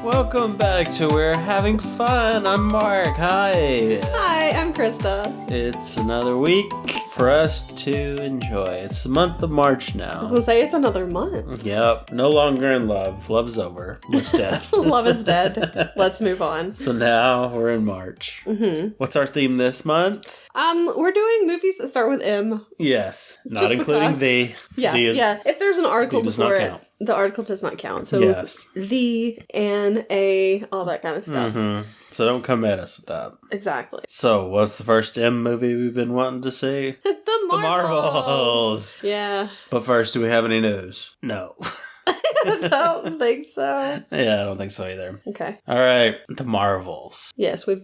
Welcome back to We're Having Fun. I'm Mark. Hi. Hi, I'm Krista. It's another week for us to enjoy. It's the month of March I now. was gonna say it's another month. Yep. No longer in love. Love's over. Love's dead. Love is dead. Let's move on. So now we're in March. Mm-hmm. What's our theme this month? We're doing movies that start with M. Yes. Not Just including because. the. Yeah, The is, yeah. If there's an article does before not it, count. the article does not count. So Yes. the, an, a, all that kind of stuff. Mm-hmm. So don't come at us with that. Exactly. So what's the first M movie we've been wanting to see? The Marvels. Yeah. But first, do we have any news? No. I don't think so. Yeah, I don't think so either. Okay. All right, The Marvels. Yes, we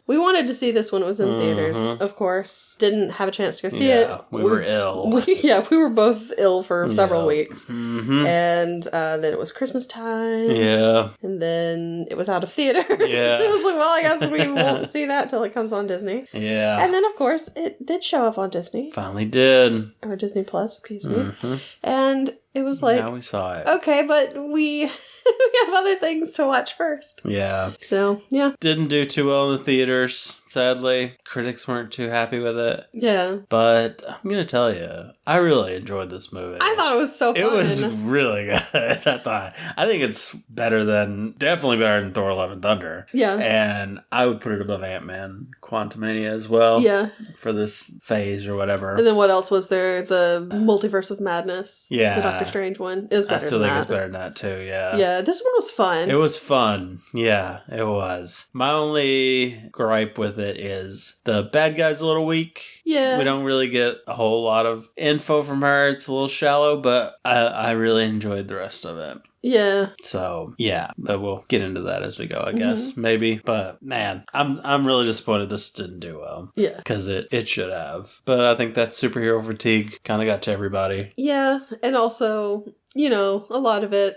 wanted to see this when it was in theaters, of course. Didn't have a chance to go see it. We were ill. We were both ill for several weeks. Mm-hmm. And then it was Christmas time. Yeah. And then it was out of theaters. Yeah. It was like, well, I guess we won't see that till it comes on Disney. Yeah. And then, of course, it did show up on Disney. Finally did. Or Disney Plus, excuse me. Mm-hmm. And it was like, now we saw it. okay, but we have other things to watch first. Yeah. So, yeah. Didn't do too well in the theaters, sadly. Critics weren't too happy with it. Yeah. But I'm going to tell you, I really enjoyed this movie. I thought it was so fun. It was really good. I think it's definitely better than Thor: Love and Thunder. Yeah. And I would put it above Ant-Man Quantumania as well. Yeah. For this phase or whatever. And then what else was there? The Multiverse of Madness. Yeah. The Doctor Strange one. It was better I still than think that. it's better than that too, yeah. Yeah, this one was fun. It was fun. Yeah, it was. My only gripe with it is the bad guy's a little weak. Yeah. We don't really get a whole lot of info from her. It's a little shallow, but I really enjoyed the rest of it. Yeah. So, yeah, but we'll get into that as we go, I guess. Maybe. But, man, I'm really disappointed this didn't do well. Yeah. Because it should have. But I think that superhero fatigue kind of got to everybody. Yeah, and also, you know, a lot of the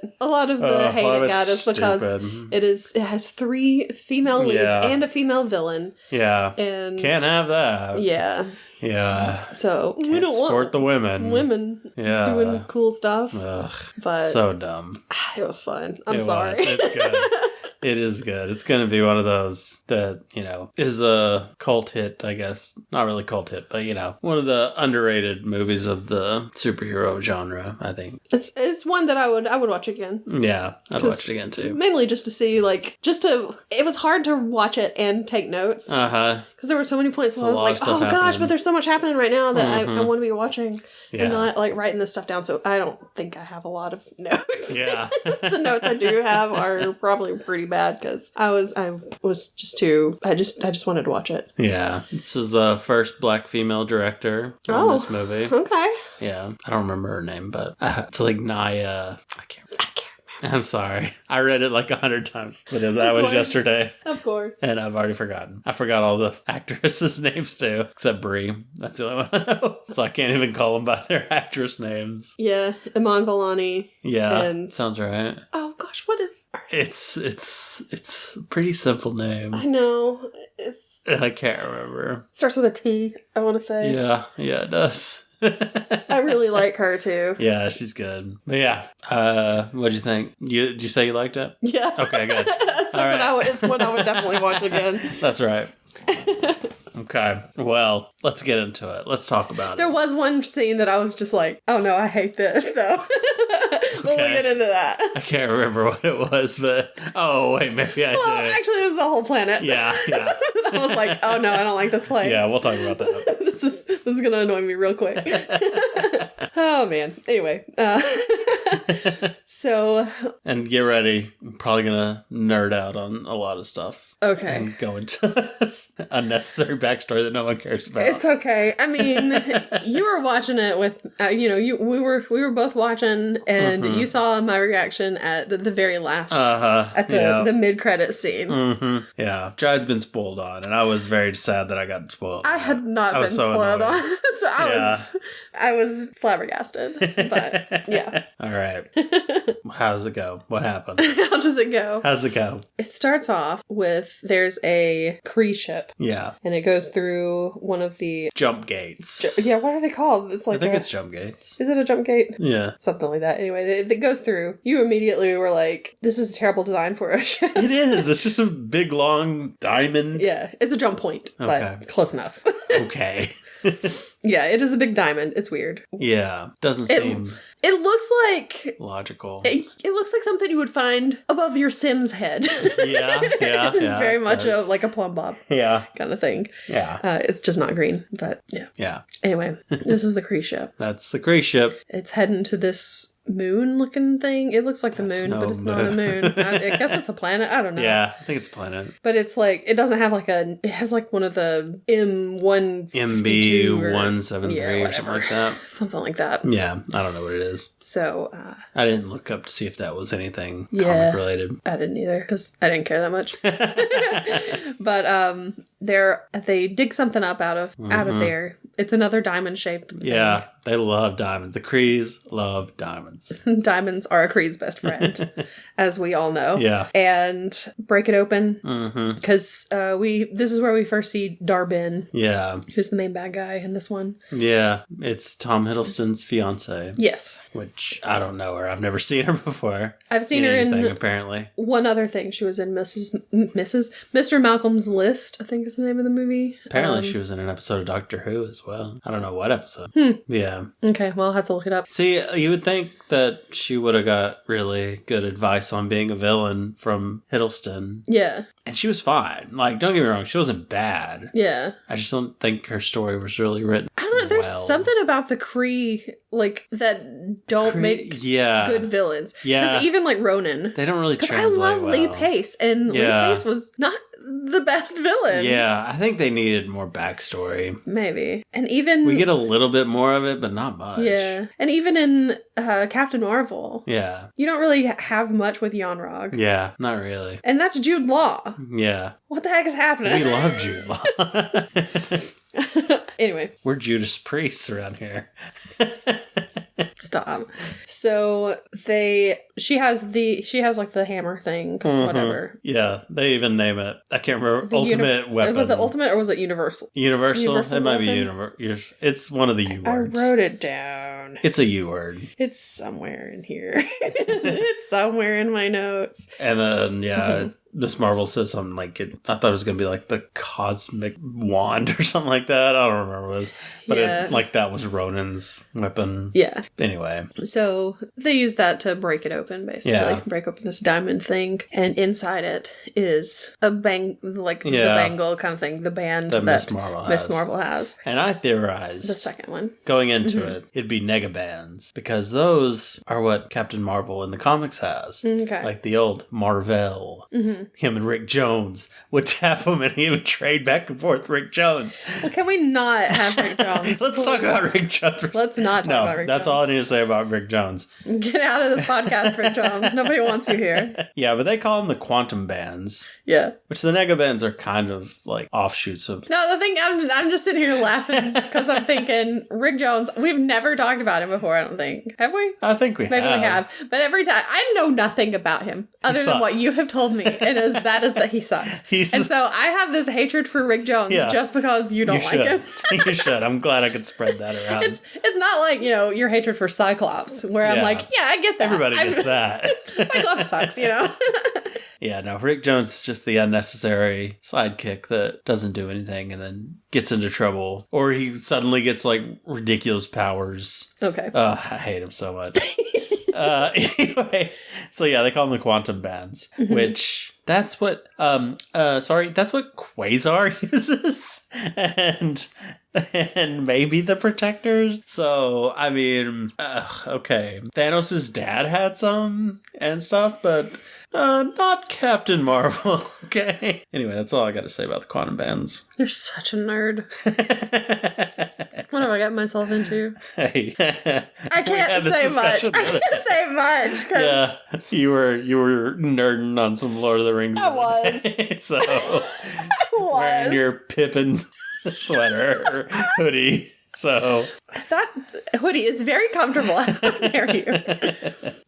hate it got is because it has 3 female leads and a female villain. Yeah. And can't have that. Yeah. Yeah. So can't we don't support want the women. doing cool stuff. Ugh. But so dumb. It was fun. I'm sorry. It's good. It is good. It's going to be one of those that, you know, is a cult hit, I guess. Not really cult hit, but, you know, one of the underrated movies of the superhero genre, I think. It's one that I would watch again. Yeah, I'd watch it again too. Mainly just to see, like, it was hard to watch it and take notes. Uh-huh. Because there were so many points where I was like, oh gosh, but there's so much happening right now that I want to be watching and not, like, writing this stuff down. So I don't think I have a lot of notes. Yeah. The notes I do have are probably pretty bad because I just wanted to watch it. Yeah. This is the first black female director on this movie. Okay. Yeah. I don't remember her name, but it's like Naya. I can't remember. I'm sorry. I read it like 100 times, but that was yesterday. Of course. And I've already forgotten. I forgot all the actresses' names too, except Brie. That's the only one I know. So I can't even call them by their actress names. Yeah. Iman Vellani. Yeah. And sounds right. Oh gosh, what is... It's a pretty simple name. I know. I can't remember. Starts with a T, I want to say. Yeah, it does. I really like her too. Yeah, she's good. But yeah, what'd you think? Did you say you liked it? Yeah. Okay, good. All right. It's one I would definitely watch again. That's right. Okay, well, let's get into it. Let's talk about it. There was one scene that I was just like, oh no, I hate this, though. We'll get into that. I can't remember what it was, but... Oh, wait, maybe I did. Well, actually, it was the whole planet. Yeah. I was like, oh no, I don't like this place. Yeah, we'll talk about that. This is going to annoy me real quick. Oh, man. Anyway. So... And get ready. I'm probably going to nerd out on a lot of stuff. Okay. And go into unnecessary backstory that no one cares about. It's okay. I mean, you were watching it with, we were both watching, and you saw my reaction at the very last, at the mid-credit scene. Mm-hmm. Yeah. Child's been spoiled on, and I was very sad that I got spoiled. I had not been spoiled on. So I was flabbergasted. But yeah. All right. How does it go? What happened? How does it go? How's it go? It starts off with there's a Kree ship. Yeah. And it goes through one of the jump gates. Yeah, what are they called? It's like I think it's jump gates. Is it a jump gate? Yeah. Something like that. Anyway, it goes through. You immediately were like, this is a terrible design for a ship. It is. It's just a big, long diamond. Yeah. It's a jump point, but close enough. Okay. Yeah, it is a big diamond. It's weird. Yeah. Doesn't seem... It looks like... logical. It looks like something you would find above your Sims head. Yeah. It's very much like a plumb bob. Yeah. Kind of thing. Yeah. It's just not green, but yeah. Yeah. Anyway, this is the Kree ship. That's the Kree ship. It's heading to this moon-looking thing. It looks like the moon, but it's not a moon. I guess it's a planet. I don't know. Yeah, I think it's a planet. But it's like, it doesn't have like it has like one of the MB173 or something like that. Something like that. Yeah, I don't know what it is. So, I didn't look up to see if that was anything comic related. I didn't either, because I didn't care that much. But they dig something up out of there. It's another diamond-shaped thing. Yeah, they love diamonds. The Krees love diamonds. Diamonds are a Kree's best friend, as we all know. Yeah. And break it open, because this is where we first see Darbin. Yeah. Who's the main bad guy in this one. Yeah, it's Tom Hiddleston's fiancée. Yes. Which, I don't know her. I've never seen her before. I've seen her in... apparently. One other thing. She was in Mr. Malcolm's List, I think is the name of the movie. Apparently she was in an episode of Doctor Who as well. I don't know what episode. Yeah. Okay, well, I'll have to look it up. See, you would think that she would have got really good advice on being a villain from Hiddleston. Yeah. And she was fine. Like, don't get me wrong, she wasn't bad. Yeah. I just don't think her story was really written. I don't know, there's something about the Kree, like, that don't make good villains. Yeah. Because even, like, Ronan. They don't really translate I love Lee Pace, and Lee Pace was not the best villain. Yeah, I think they needed more backstory. Maybe. And even... we get a little bit more of it, but not much. Yeah. And even in Captain Marvel. Yeah. You don't really have much with Yon-Rogg. Yeah, not really. And that's Jude Law. Yeah. What the heck is happening? We love Jude Law. Anyway. We're Judas Priests around here. Stop. So she has like the hammer thing, whatever. Yeah, they even name it. I can't remember. Ultimate weapon. Was it Ultimate or was it Universal? Universal? It might be Universal. It's one of the U words. I wrote it down. It's a U word. It's somewhere in here. It's somewhere in my notes. And then, Miss Marvel says something like I thought it was going to be like the cosmic wand or something like that. I don't remember what it was. But that was Ronan's weapon. Yeah. Anyway. So they use that to break it open, basically. Yeah. Break open this diamond thing. And inside it is a the bangle kind of thing. The band that Miss Marvel has. And I theorized. The second one. Going into it, it'd be negabands. Because those are what Captain Marvel in the comics has. Okay. Like the old Marvel. Mm-hmm. Him and Rick Jones would tap him and he would trade back and forth Rick Jones. Well, can we not have Rick Jones? Let's talk about Rick Jones. Let's not talk about Rick Jones. That's all I need to say about Rick Jones. Get out of this podcast, Rick Jones. Nobody wants you here. Yeah, but they call them the quantum bands. Yeah. Which the negabands are kind of like offshoots of. No, the thing, I'm just sitting here laughing because I'm thinking, Rick Jones, we've never talked about him before, I don't think. Have we? I think we have. Maybe we have. But every time, I know nothing about him other than what you have told me. And that is that he sucks. And so I have this hatred for Rick Jones just because you don't like him. You should. I'm glad I could spread that around. It's not like, your hatred for Cyclops, where I'm like, yeah, I get that. Everybody gets that. Cyclops sucks, Yeah, no, Rick Jones is just the unnecessary sidekick that doesn't do anything and then gets into trouble. Or he suddenly gets, like, ridiculous powers. Okay. I hate him so much. Anyway, so yeah, they call them the quantum bands, which... That's what, that's what Quasar uses, and maybe the Protectors. So, I mean, okay. Thanos' dad had some and stuff, but not Captain Marvel, okay? Anyway, that's all I got to say about the quantum bands. You're such a nerd. What have I got myself into? Hey. I can't say much. Yeah, you were nerding on some Lord of the Rings. I was. So, wearing your Pippin sweater or hoodie. So that hoodie is very comfortable. How dare you?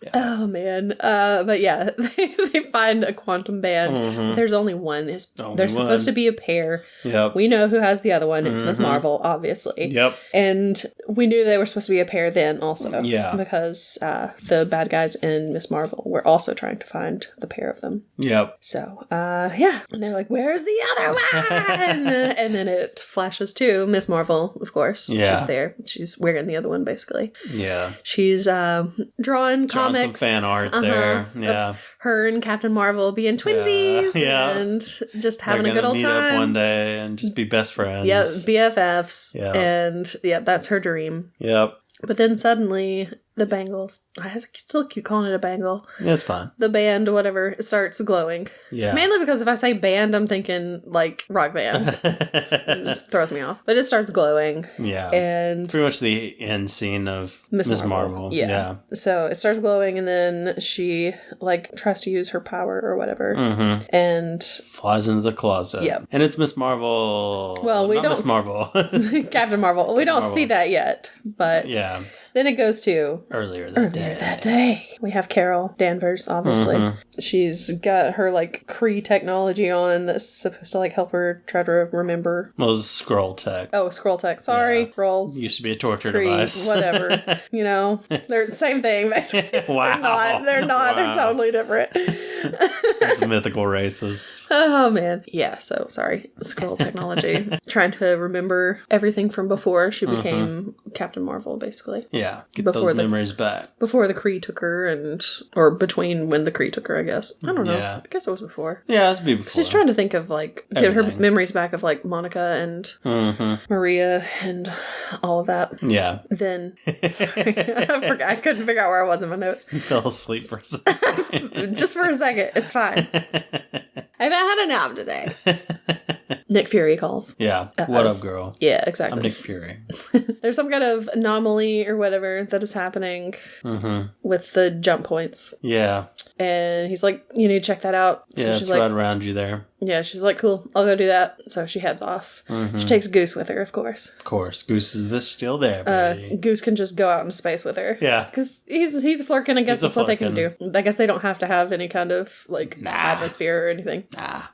Yeah. Oh man. But yeah, they find a quantum band. There's only one. There's supposed to be a pair. Yep. We know who has the other one. It's Miss Marvel, obviously. Yep. And we knew they were supposed to be a pair then also. Yeah. Because the bad guys in Miss Marvel were also trying to find the pair of them. Yep. So, yeah. And they're like, where's the other one? And then it flashes to Miss Marvel, of course. Yeah. She's there. She's wearing the other one, basically. Yeah. She's drawing comics. Some fan art there. Yeah. Her and Captain Marvel being twinsies. Yeah. And just having a good old time. Meet up one day and just be best friends. Yep. BFFs. Yeah. And yeah, that's her dream. Yep. But then suddenly, the bangles, I still keep calling it a bangle. Yeah, it's fine. The band, whatever, it starts glowing. Yeah. Mainly because if I say band, I'm thinking like rock band. It just throws me off. But it starts glowing. Yeah. And pretty much the end scene of Miss Marvel. Yeah. So it starts glowing and then she like tries to use her power or whatever. And flies into the closet. Yep. And it's Miss Marvel. Well, we don't. Miss Marvel. Captain Marvel. We don't see that yet. But yeah. Then it goes to earlier that day. We have Carol Danvers, obviously. She's got her like Kree technology on that's supposed to like help her try to remember. Well, it's Skrull tech. Oh, Skrull tech. Sorry, Skrulls. Used to be a torture Kree, device. Whatever. You know, they're the same thing. Wow. They're not. They're totally different. It's mythical racist. Oh man. Yeah. So sorry, Skrull technology. Trying to remember everything from before she became Captain Marvel, basically. Yeah, get those memories back. Before the Kree took her or between when the Kree took her, I guess. I don't know. Yeah. I guess it was before. Yeah, it's before. She's trying to think of like, get her memories back of like Monica and Maria and all of that. Yeah. Then, sorry, I couldn't figure out where I was in my notes. You fell asleep for a second. Just for a second. It's fine. I haven't had a nap today. Nick Fury calls. Yeah. What up, girl? Yeah, exactly. I'm Nick Fury. There's some kind of anomaly or whatever that is happening with the jump points. Yeah. And he's like, you need to check that out. So yeah, it's right around you there. Yeah, she's like, cool, I'll go do that. So she heads off. She takes Goose with her, of course. Of course. Goose is still there, baby. Goose can just go out into space with her. Yeah. Because he's a flirkin, I guess that's what they can do. I guess they don't have to have any kind of, like, atmosphere or anything.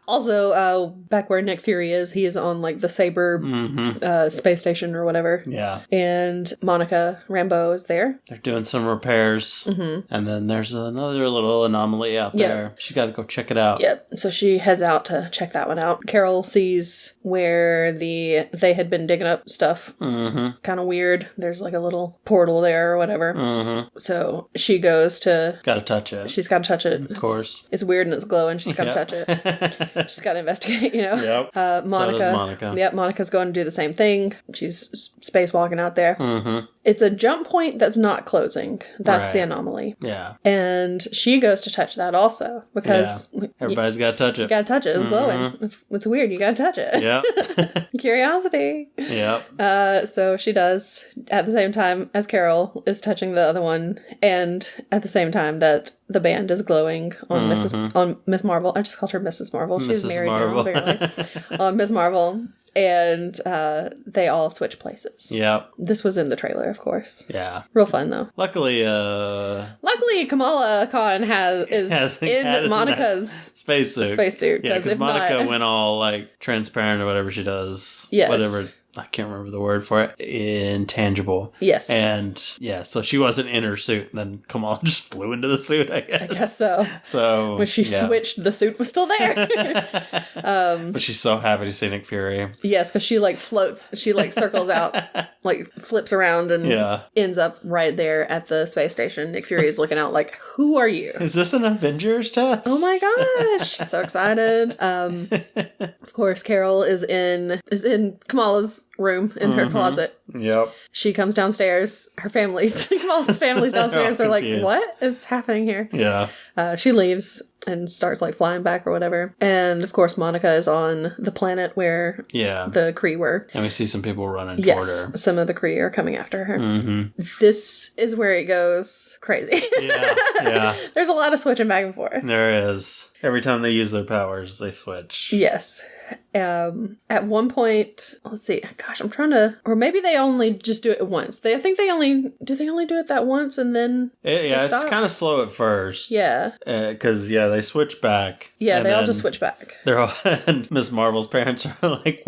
Also, back where Nick Fury is, he is on, like, the Saber space station or whatever. Yeah. And Monica Rambeau is there. They're doing some repairs. And then there's another little anomaly out there. She got to go check it out. Yep. So she heads out to check that one out. Carol sees where they had been digging up stuff. Kind of weird. There's like a little portal there or whatever. So she goes to... Gotta touch it. She's gotta touch it. Of course. It's weird and it's glowing. She's gotta touch it. She's gotta investigate, you know? Yep. Monica. So does Monica. Yep, Monica's going to do the same thing. She's spacewalking out there. It's a jump point that's not closing. That's the anomaly. Yeah. And she goes to touch that also because... Everybody's gotta touch it. You gotta touch it. It's glowing. It's weird. You gotta touch it. Yep. Curiosity. Yep. So she does at the same time as Carol is touching the other one, and at the same time that the band is glowing on on Miss Marvel. I just called her Mrs. Marvel. She's married now, apparently. On Miss Marvel. And they all switch places. Yep. This was in the trailer, of course. Yeah. Real fun though. Luckily, Kamala Khan is in Monica's spacesuit. Yeah, because Monica went all like transparent or whatever she does. Yes. Whatever. I can't remember the word for it. Intangible. Yes. And yeah, so she wasn't in her suit. And then Kamala just flew into the suit, I guess. I guess so. So when she switched, the suit was still there. But she's so happy to see Nick Fury. Yes, because she like floats. She like circles out, like flips around and ends up right there at the space station. Nick Fury is looking out like, who are you? Is this an Avengers test? Oh my gosh. She's so excited. Of course, Carol is in Kamala's room in her closet. Yep. She comes downstairs. Kamala's family's downstairs. They're confused. Like, what is happening here? Yeah. She leaves. and starts like flying back or whatever. And of course, Monica is on the planet where the Kree were. And we see some people running toward her. Some of the Kree are coming after her. This is where it goes crazy. Yeah. There's a lot of switching back and forth. There is. Every time they use their powers, they switch. Yes. At one point, let's see. Gosh, I'm trying to, or maybe they only just do it once. I think they only do it that once and then. It's kind of slow at first. Yeah. Because they switch back. Yeah, they all just switch back. They're all, and Miss Marvel's parents are like,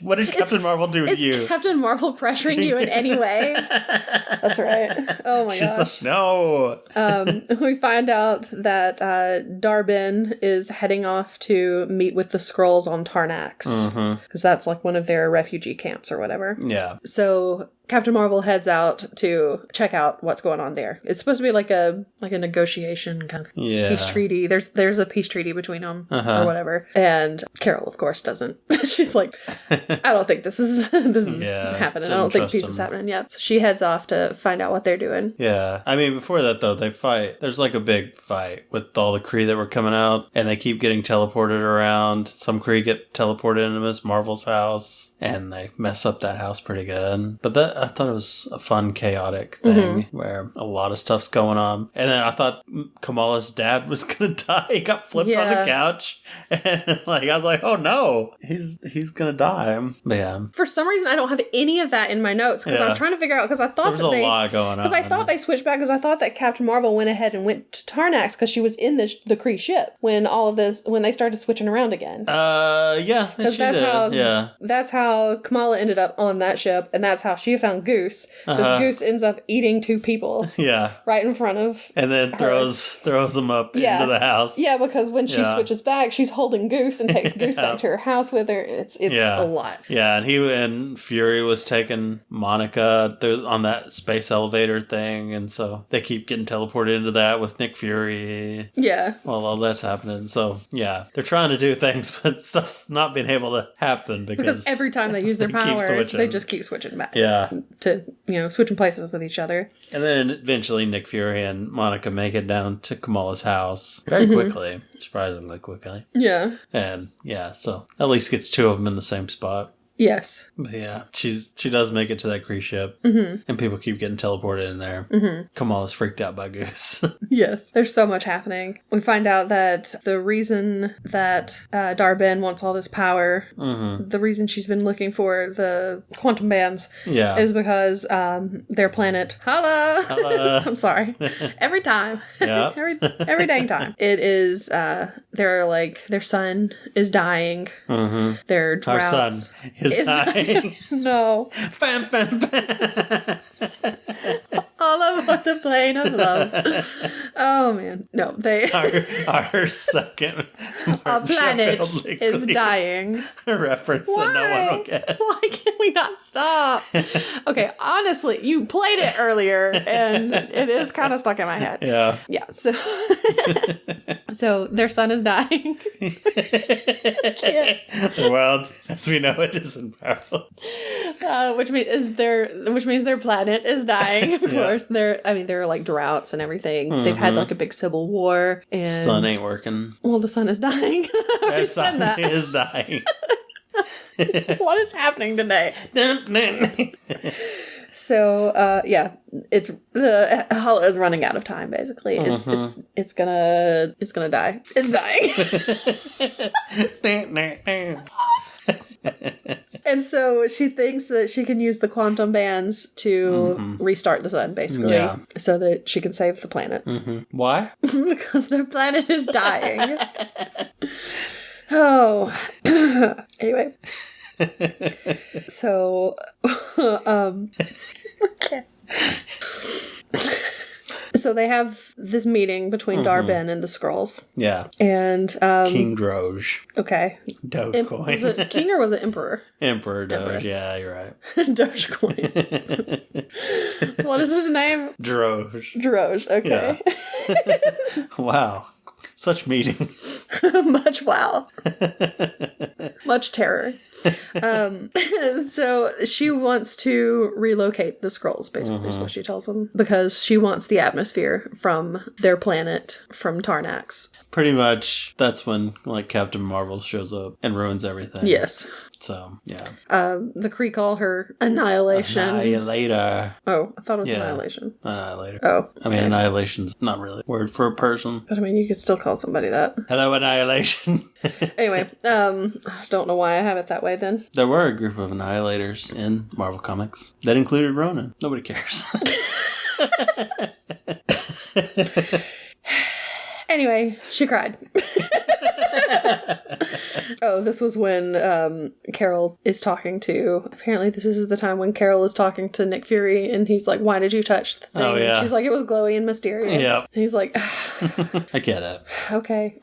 "What did Captain Marvel do to you? Is Captain Marvel pressuring you in any way?" That's right. Oh my gosh. Like, no. We find out that Dar-Benn is heading off to meet with the Skrulls on Tarnax. Because that's like one of their refugee camps or whatever. Yeah. So Captain Marvel heads out to check out what's going on there. It's supposed to be like a negotiation kind of peace treaty. There's a peace treaty between them or whatever. And Carol, of course, doesn't. She's like, I don't think this is happening. I don't think peace is happening yet. So she heads off to find out what they're doing. Yeah. I mean, before that though, they fight. There's like a big fight with all the Kree that were coming out, and they keep getting teleported around. Some Kree get teleported into Miss Marvel's house. And they mess up that house pretty good. But I thought it was a fun, chaotic thing where a lot of stuff's going on. And then I thought Kamala's dad was going to die. He got flipped on the couch. And I was like, oh no, he's going to die. But yeah. For some reason, I don't have any of that in my notes because I was trying to figure out, because I thought there was a lot going on. Because I thought they switched back, because I thought that Captain Marvel went ahead and went to Tarnax because she was in the Kree ship when they started switching around again. Yeah, she did. That's how Kamala ended up on that ship, and that's how she found Goose, because Goose ends up eating two people right in front of and then throws them up into the house. Yeah, because when she switches back, she's holding Goose and takes Goose back to her house with her. It's a lot. Yeah, and Fury was taking Monica on that space elevator thing, and so they keep getting teleported into that with Nick Fury. Yeah. While all that's happening. So, yeah, they're trying to do things, but stuff's not being able to happen because every time they use their powers, they just keep switching back. Yeah. To, switching places with each other. And then eventually Nick Fury and Monica make it down to Kamala's house very quickly. Surprisingly quickly. Yeah. And, so at least gets two of them in the same spot. Yes. But yeah, she does make it to that Kree ship, and people keep getting teleported in there. Kamala's freaked out by Goose. Yes. There's so much happening. We find out that the reason that Dar-Benn wants all this power, the reason she's been looking for the quantum bands, is because their planet, holla! I'm sorry. Every time. Yeah. every dang time. It is, their son is dying. Their droughts. Our son is dying. No. Bam, bam, bam. All aboard the plane of love. Oh man, no, our second. Our planet is dying. A reference that no one will get. Why can we not stop? Okay, honestly, you played it earlier, and it is kind of stuck in my head. Yeah. Yeah. So their son is dying. The world, as we know it, is in peril. Which means their planet is dying. Of course, there are like droughts and everything. They've had like a big civil war, and sun ain't working. Well, the sun is dying. Their son is dying. What is happening today? So, it's the Hala is running out of time. Basically, it's gonna die. It's dying. And so she thinks that she can use the quantum bands to restart the sun, basically, so that she can save the planet. Why? Because their planet is dying. Oh, anyway. So, okay. So they have this meeting between Dar-Benn and the Skrulls. Yeah. And King Doge. Okay. Dogecoin. Was it King or was it Emperor? Emperor Doge. Yeah, you're right. Dogecoin. What is his name? Droge. Droge. Okay. Yeah. Wow. Such meeting. Much wow. Much terror. So she wants to relocate the Skrulls, basically, is what she tells them, because she wants the atmosphere from their planet, from Tarnax. Pretty much, that's when, like, Captain Marvel shows up and ruins everything. Yes. So, yeah. The Kree call her Annihilation. Annihilator. Oh, I thought it was Annihilation. Annihilator. Oh. I mean, Annihilation's not really a word for a person. But I mean, you could still call somebody that. Hello, Annihilation. Anyway, I don't know why I have it that way then. There were a group of Annihilators in Marvel Comics that included Ronan. Nobody cares. Anyway, she cried. Oh, this was when Carol is talking to... Apparently this is the time when Carol is talking to Nick Fury, and he's like, why did you touch the thing? Oh, yeah. She's like, it was glowy and mysterious. Yeah. And he's like... I get it. Okay.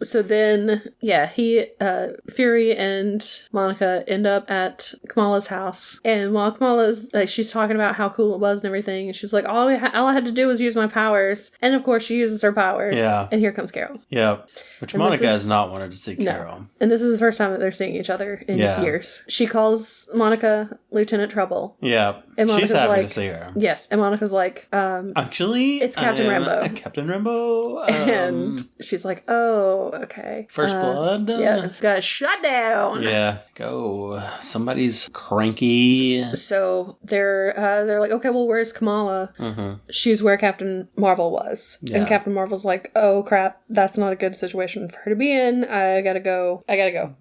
So then, yeah, Fury and Monica end up at Kamala's house. And while Kamala's, like, she's talking about how cool it was and everything, and she's like, all I had to do was use my powers. And of course, she uses her powers. Yeah. And here comes Carol. Yeah. Which Monica has not wanted to see Carol. No. And this is the first time that they're seeing each other in years. She calls Monica Lieutenant Trouble. Yeah. And Monica's she's happy like, to see her. Yes. And Monica's like, actually, it's Captain Rambo. Captain Rambo. And she's like, oh, okay. First blood? Yeah. It's got shut down. Yeah. Go. Somebody's cranky. So they're like, okay, well, where's Kamala? Mm-hmm. She's where Captain Marvel was. Yeah. And Captain Marvel's like, oh, crap. That's not a good situation for her to be in. I gotta go.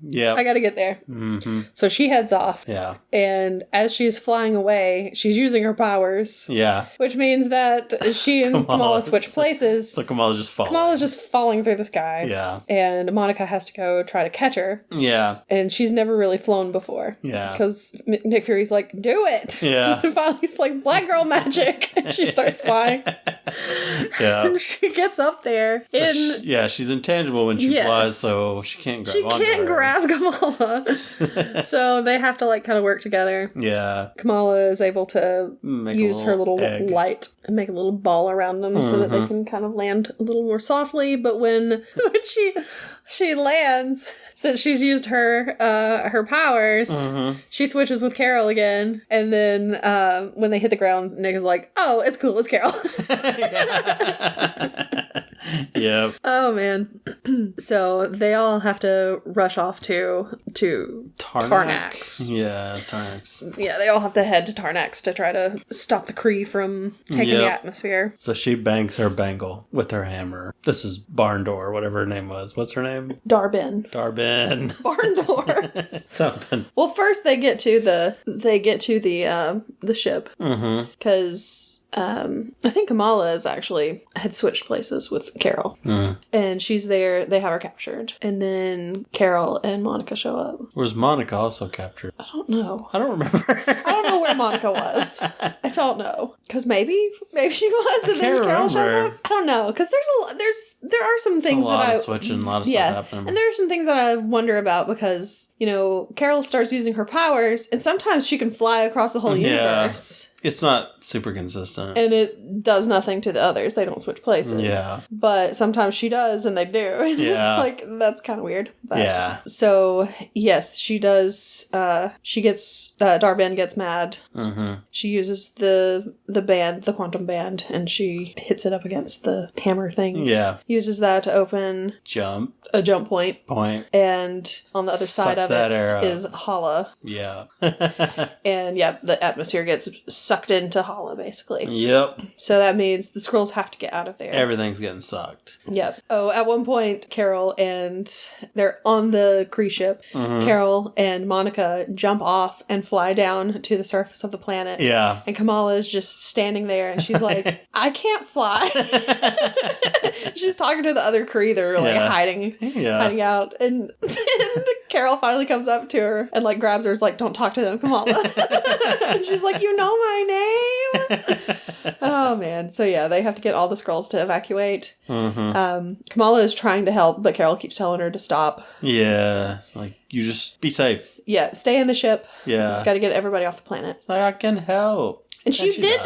Yeah. I gotta get there. Mm-hmm. So she heads off. Yeah. And as she's flying away, she's using her powers. Yeah. Which means that she and Kamala switch places. So Kamala's just falling. Kamala's just falling through the sky. Yeah. And Monica has to go try to catch her. Yeah. And she's never really flown before. Yeah. Because Nick Fury's like, do it. Yeah. And finally he's like, black girl magic. And she starts flying. Yeah. And she gets up there she's intangible when she flies, so she can't grab onto her. She can't grab Kamala. So they have to, like, kind of work together. Yeah. Kamala is able to use her little egg. light and make a little ball around them so that they can kind of land a little more softly. But when she lands, since she's used her powers, she switches with Carol again. And then when they hit the ground, Nick is like, oh, it's cool, it's Carol. Yep. Oh, man. So they all have to rush off to Tarnax. Yeah, Tarnax. Yeah, they all have to head to Tarnax to try to stop the Kree from taking the atmosphere. So she bangs her bangle with her hammer. This is Barn Door, whatever her name was. What's her name? Darbin. Barn Door. Something. Well, first they get to the ship. Mm-hmm. Because I think Kamala had switched places with Carol. And she's there. They have her captured. And then Carol and Monica show up. Was Monica also captured? I don't know. I don't remember. I don't know where Monica was. I don't know. Because maybe she was. And then Carol shows up. I don't know. Because there are some things that a lot of switching, a lot of stuff happening. And there are some things that I wonder about because, Carol starts using her powers and sometimes she can fly across the whole universe. It's not super consistent. And it does nothing to the others. They don't switch places. Yeah. But sometimes she does, and they do. And it's like, that's kind of weird. But, yeah. So, yes, she does. Darbin gets mad. Mm-hmm. She uses the band, the quantum band, and she hits it up against the hammer thing. Yeah. Uses that to open... a jump point. And on the other side of it is Hala. Yeah. And, the atmosphere gets sucked into Hala, basically. Yep. So that means the Skrulls have to get out of there. Everything's getting sucked. Yep. Oh, at one point, they're on the Kree ship. Mm-hmm. Carol and Monica jump off and fly down to the surface of the planet. Yeah. And Kamala is just standing there, and she's like, I can't fly. She's talking to the other Kree that are, like, hiding out. And Carol finally comes up to her and, like, grabs her, is like, don't talk to them, Kamala. And she's like, you know my name? Oh, man. So, yeah, they have to get all the Skrulls to evacuate. Mm-hmm. Kamala is trying to help, but Carol keeps telling her to stop. Yeah. Like, you just be safe. Yeah. Stay in the ship. Yeah. Got to get everybody off the planet. Like, I can help. And she did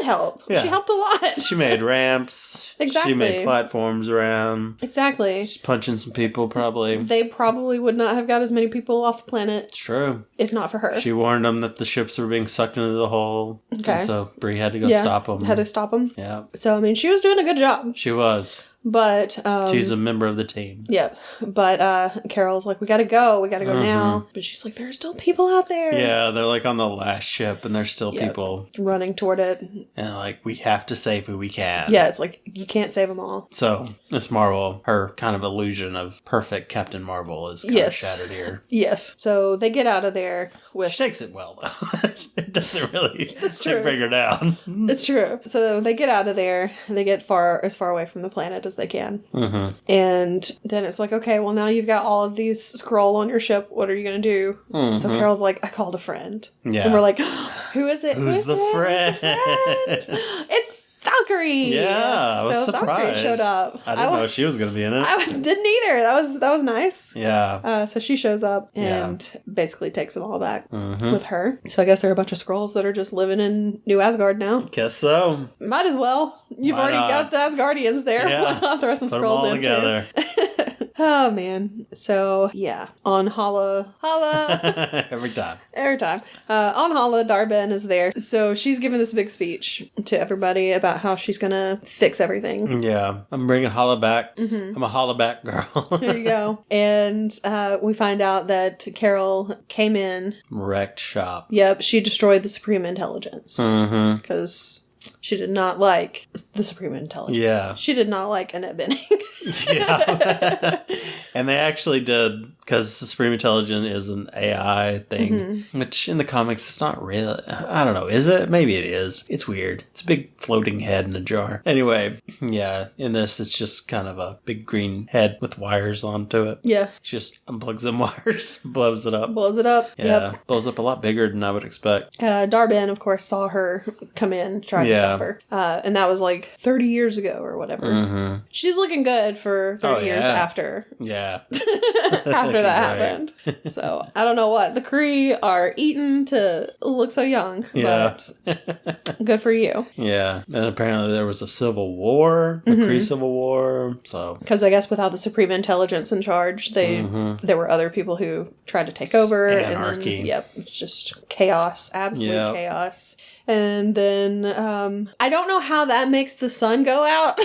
help. Yeah. She helped a lot. She made ramps. Exactly. She made platforms around. Exactly. She's punching some people, probably. They probably would not have got as many people off the planet. It's true. If not for her. She warned them that the ships were being sucked into the hole. Okay. And so Bree had to go stop them. Had to stop them. Yeah. So, I mean, she was doing a good job. She was. But, she's a member of the team. Yep. But, Carol's like, we gotta go. We gotta go now. But she's like, there are still people out there. Yeah, they're like on the last ship and there's still people running toward it. And like, we have to save who we can. Yeah, it's like, you can't save them all. So, Miss Marvel, her kind of illusion of perfect Captain Marvel is kind of shattered here. Yes. So, they get out of there with... She takes it well, though. It doesn't really bring her down. It's true. So, they get out of there. They get as far away from the planet as they can. Mm-hmm. And then it's like, okay, well, now you've got all of these Skrull on your ship. What are you going to do? Mm-hmm. So Carol's like, I called a friend. Yeah. And we're like, who is it? Who's the friend? It's Valkyrie. Yeah, I was surprised. Valkyrie showed up. I didn't know she was going to be in it. I didn't either. That was nice. Yeah. So she shows up and basically takes them all back with her. So I guess there are a bunch of Skrulls that are just living in New Asgard now. Guess so. Might as well. You've already got the Asgardians there. Yeah. Why not throw some Put Skrulls them all in together. Oh, man. So, yeah. On Hala. Every time. On Hala, Dar-Benn is there. So she's giving this big speech to everybody about how she's going to fix everything. Yeah. I'm bringing Hala back. Mm-hmm. I'm a Hala back girl. There you go. And we find out that Carol came in. Wrecked shop. Yep. She destroyed the Supreme Intelligence. Mm-hmm. Because... she did not like the Supreme Intelligence. Yeah. She did not like Annette Bening. Yeah. And they actually did, because the Supreme Intelligence is an AI thing, which in the comics it's not really, I don't know, is it? Maybe it is. It's weird. It's a big floating head in a jar. Anyway, yeah, in this it's just kind of a big green head with wires onto it. Yeah. She just unplugs them wires, blows it up. Yeah. Yep. Blows up a lot bigger than I would expect. Dar-Benn, of course, saw her come in, try to stop her. And that was like 30 years ago or whatever. Mm-hmm. She's looking good for 30 years after. Yeah. After that happened. So, I don't know what. The Kree are eaten to look so young. Yeah. But good for you. Yeah. And apparently there was a civil war, the Kree Civil War. So, because I guess without the Supreme Intelligence in charge, there were other people who tried to take over. Anarchy. And then, it's just chaos. Absolute chaos. And then, I don't know how that makes the sun go out.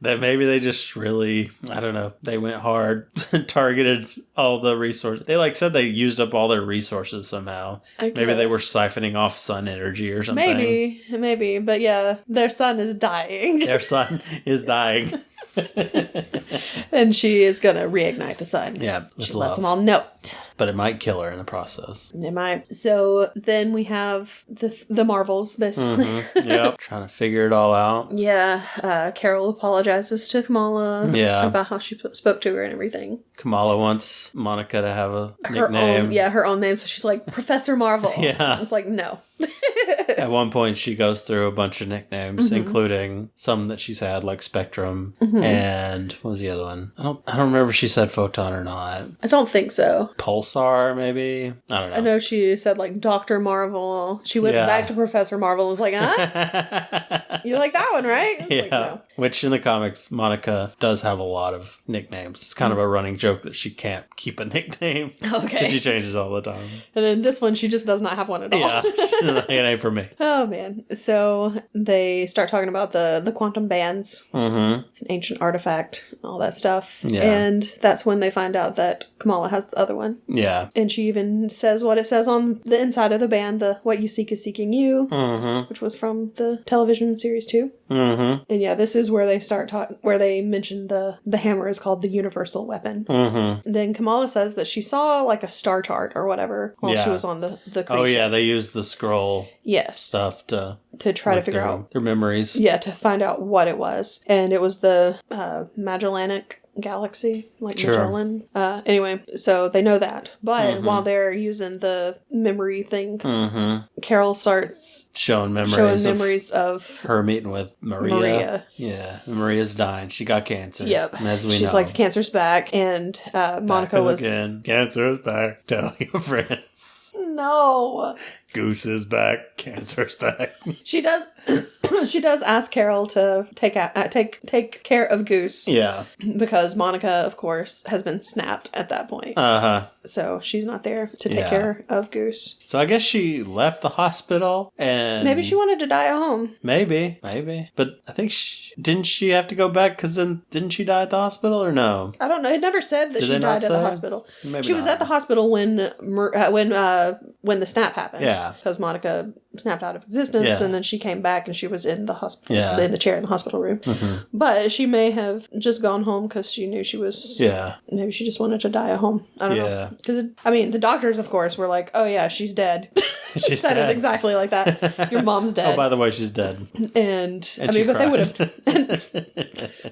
That maybe they just really, I don't know, they went hard, targeted all the resources. They said they used up all their resources somehow. Maybe they were siphoning off sun energy or something. Maybe. But yeah, their sun is dying. Their sun is dying. And she is going to reignite the sun. Yeah, she lets them all know it. But it might kill her in the process. It might. So then we have the Marvels, basically. Mm-hmm. Yep. Trying to figure it all out. Yeah. Carol apologizes to Kamala about how she spoke to her and everything. Kamala wants Monica to have a nickname. Her own name. So she's like, Professor Marvel. Yeah. It's like, no. At one point, she goes through a bunch of nicknames, including some that she's had, like Spectrum, and what was the other one? I don't remember if she said Photon or not. I don't think so. Pulsar, maybe? I don't know. I know she said, like, Dr. Marvel. She went back to Professor Marvel and was like, huh? You like that one, right? Yeah. Like, no. Which, in the comics, Monica does have a lot of nicknames. It's kind of a running joke that she can't keep a nickname. Okay. She changes all the time. And then this one, she just does not have one at all. Yeah. It ain't for me. Oh, man. So they start talking about the quantum bands. Mm-hmm. It's an ancient artifact, all that stuff. Yeah. And that's when they find out that Kamala has the other one. Yeah. And she even says what it says on the inside of the band, the What You Seek is Seeking You, which was from the television series too. Mm-hmm. And yeah, this is where they start where they mention the hammer is called the universal weapon. Mm-hmm. Then Kamala says that she saw like a star chart or whatever while she was on the Kree Oh, yeah, ship. they used the scroll stuff to try to figure out their memories. Yeah, to find out what it was. And it was the Magellanic Galaxy, like Magellan. Anyway, so they know that. But while they're using the memory thing, Carol starts showing memories of her meeting with Maria. Yeah, Maria's dying. She got cancer. Yep. And as we She's know, like, cancer's back, and Monica was... again. Cancer is back. Tell your friends. No. Goose is back. Cancer's back. She does. She does ask Carol to take care of Goose. Yeah. Because Monica, of course, has been snapped at that point. So she's not there to take care of Goose. So I guess she left the hospital and... Maybe she wanted to die at home. Maybe. But I think didn't she have to go back because then didn't she die at the hospital or no? I don't know. It never said that she died at the hospital. Maybe she was at the hospital when the snap happened. Yeah. Because Monica snapped out of existence and then she came back and she was in the hospital, in the chair in the hospital room. Mm-hmm. But she may have just gone home because she knew she was... Yeah. Maybe she just wanted to die at home. I don't know. Because, the doctors, of course, were like, oh yeah, she's dead. She said it exactly like that. Your mom's dead. Oh, by the way, she's dead. And but they would have...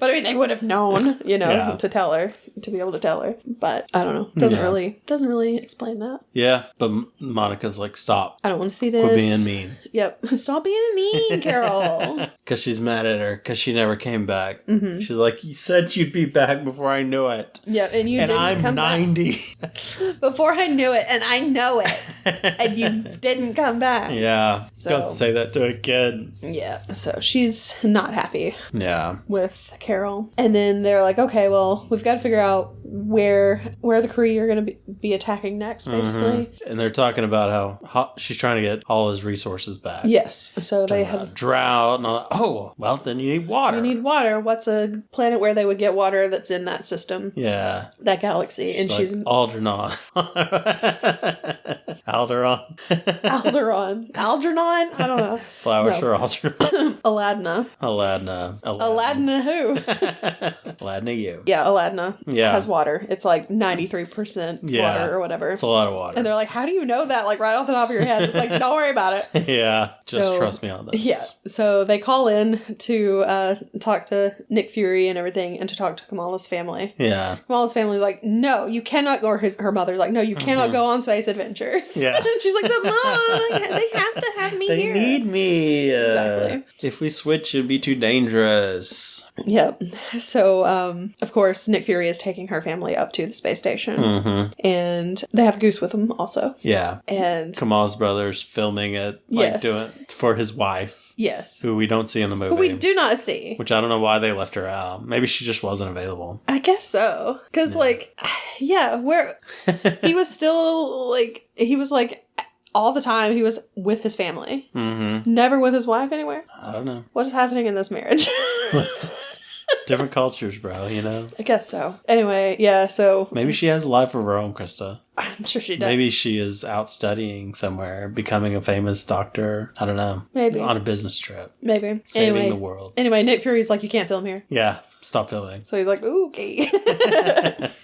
but they would have known, to tell her, to be able to tell her. But I don't know. Doesn't really explain that. Yeah, but Monica's like, stop. I don't want to see this. Quit being mean. Yep. Stop being mean, Carol. Because she's mad at her because she never came back. Mm-hmm. She's like, you said you'd be back before I knew it. Yep, and you didn't come 90. Back. Before I knew it, and I know it. And you didn't come back. Yeah. So, don't say that to a kid. Yeah. So she's not happy. Yeah. With Carol. And then they're like, okay, well, we've got to figure out where the Kree are going to be attacking next, basically. Mm-hmm. And they're talking about how she's trying to get all his resources back. Yes. So they have drought and all that. Oh, well, then you need water. You need water. What's a planet where they would get water that's in that system? Yeah. That galaxy. She's like, Alderaan. Alderaan. Algernon? I don't know. Flowers for Algernon. Aladna. Aladna who? Aladna you. Yeah, Aladna has water. It's like 93% water or whatever. It's a lot of water. And they're like, how do you know that? Like right off the top of your head. It's like, don't worry about it. Yeah. Just trust me on this. Yeah. So they call in to talk to Nick Fury and everything and to talk to Kamala's family. Yeah. Kamala's family's like, no, you cannot go, or her mother's like, no, you cannot go on space adventures. Yeah. She's like, but Mom, they have to have me here. They need me. Exactly. If we switch, it'd be too dangerous. Yep. So, of course, Nick Fury is taking her family up to the space station. Mm-hmm. And they have Goose with them also. Yeah. And Kamala's brother's filming it, doing it for his wife. Yes. Who we don't see in the movie. Who we do not see. Which I don't know why they left her out. Maybe she just wasn't available. I guess so. Because, where he was still, all the time he was with his family. Mm-hmm. Never with his wife anywhere. I don't know. What is happening in this marriage? Different cultures, bro, I guess so. Anyway, yeah, so... Maybe she has a life of her own, Krista. I'm sure she does. Maybe she is out studying somewhere, becoming a famous doctor. I don't know. Maybe. On a business trip. Maybe. Saving the world. Anyway, Nick Fury's like, you can't film here. Yeah. Stop filming. So he's like, ooh, okay.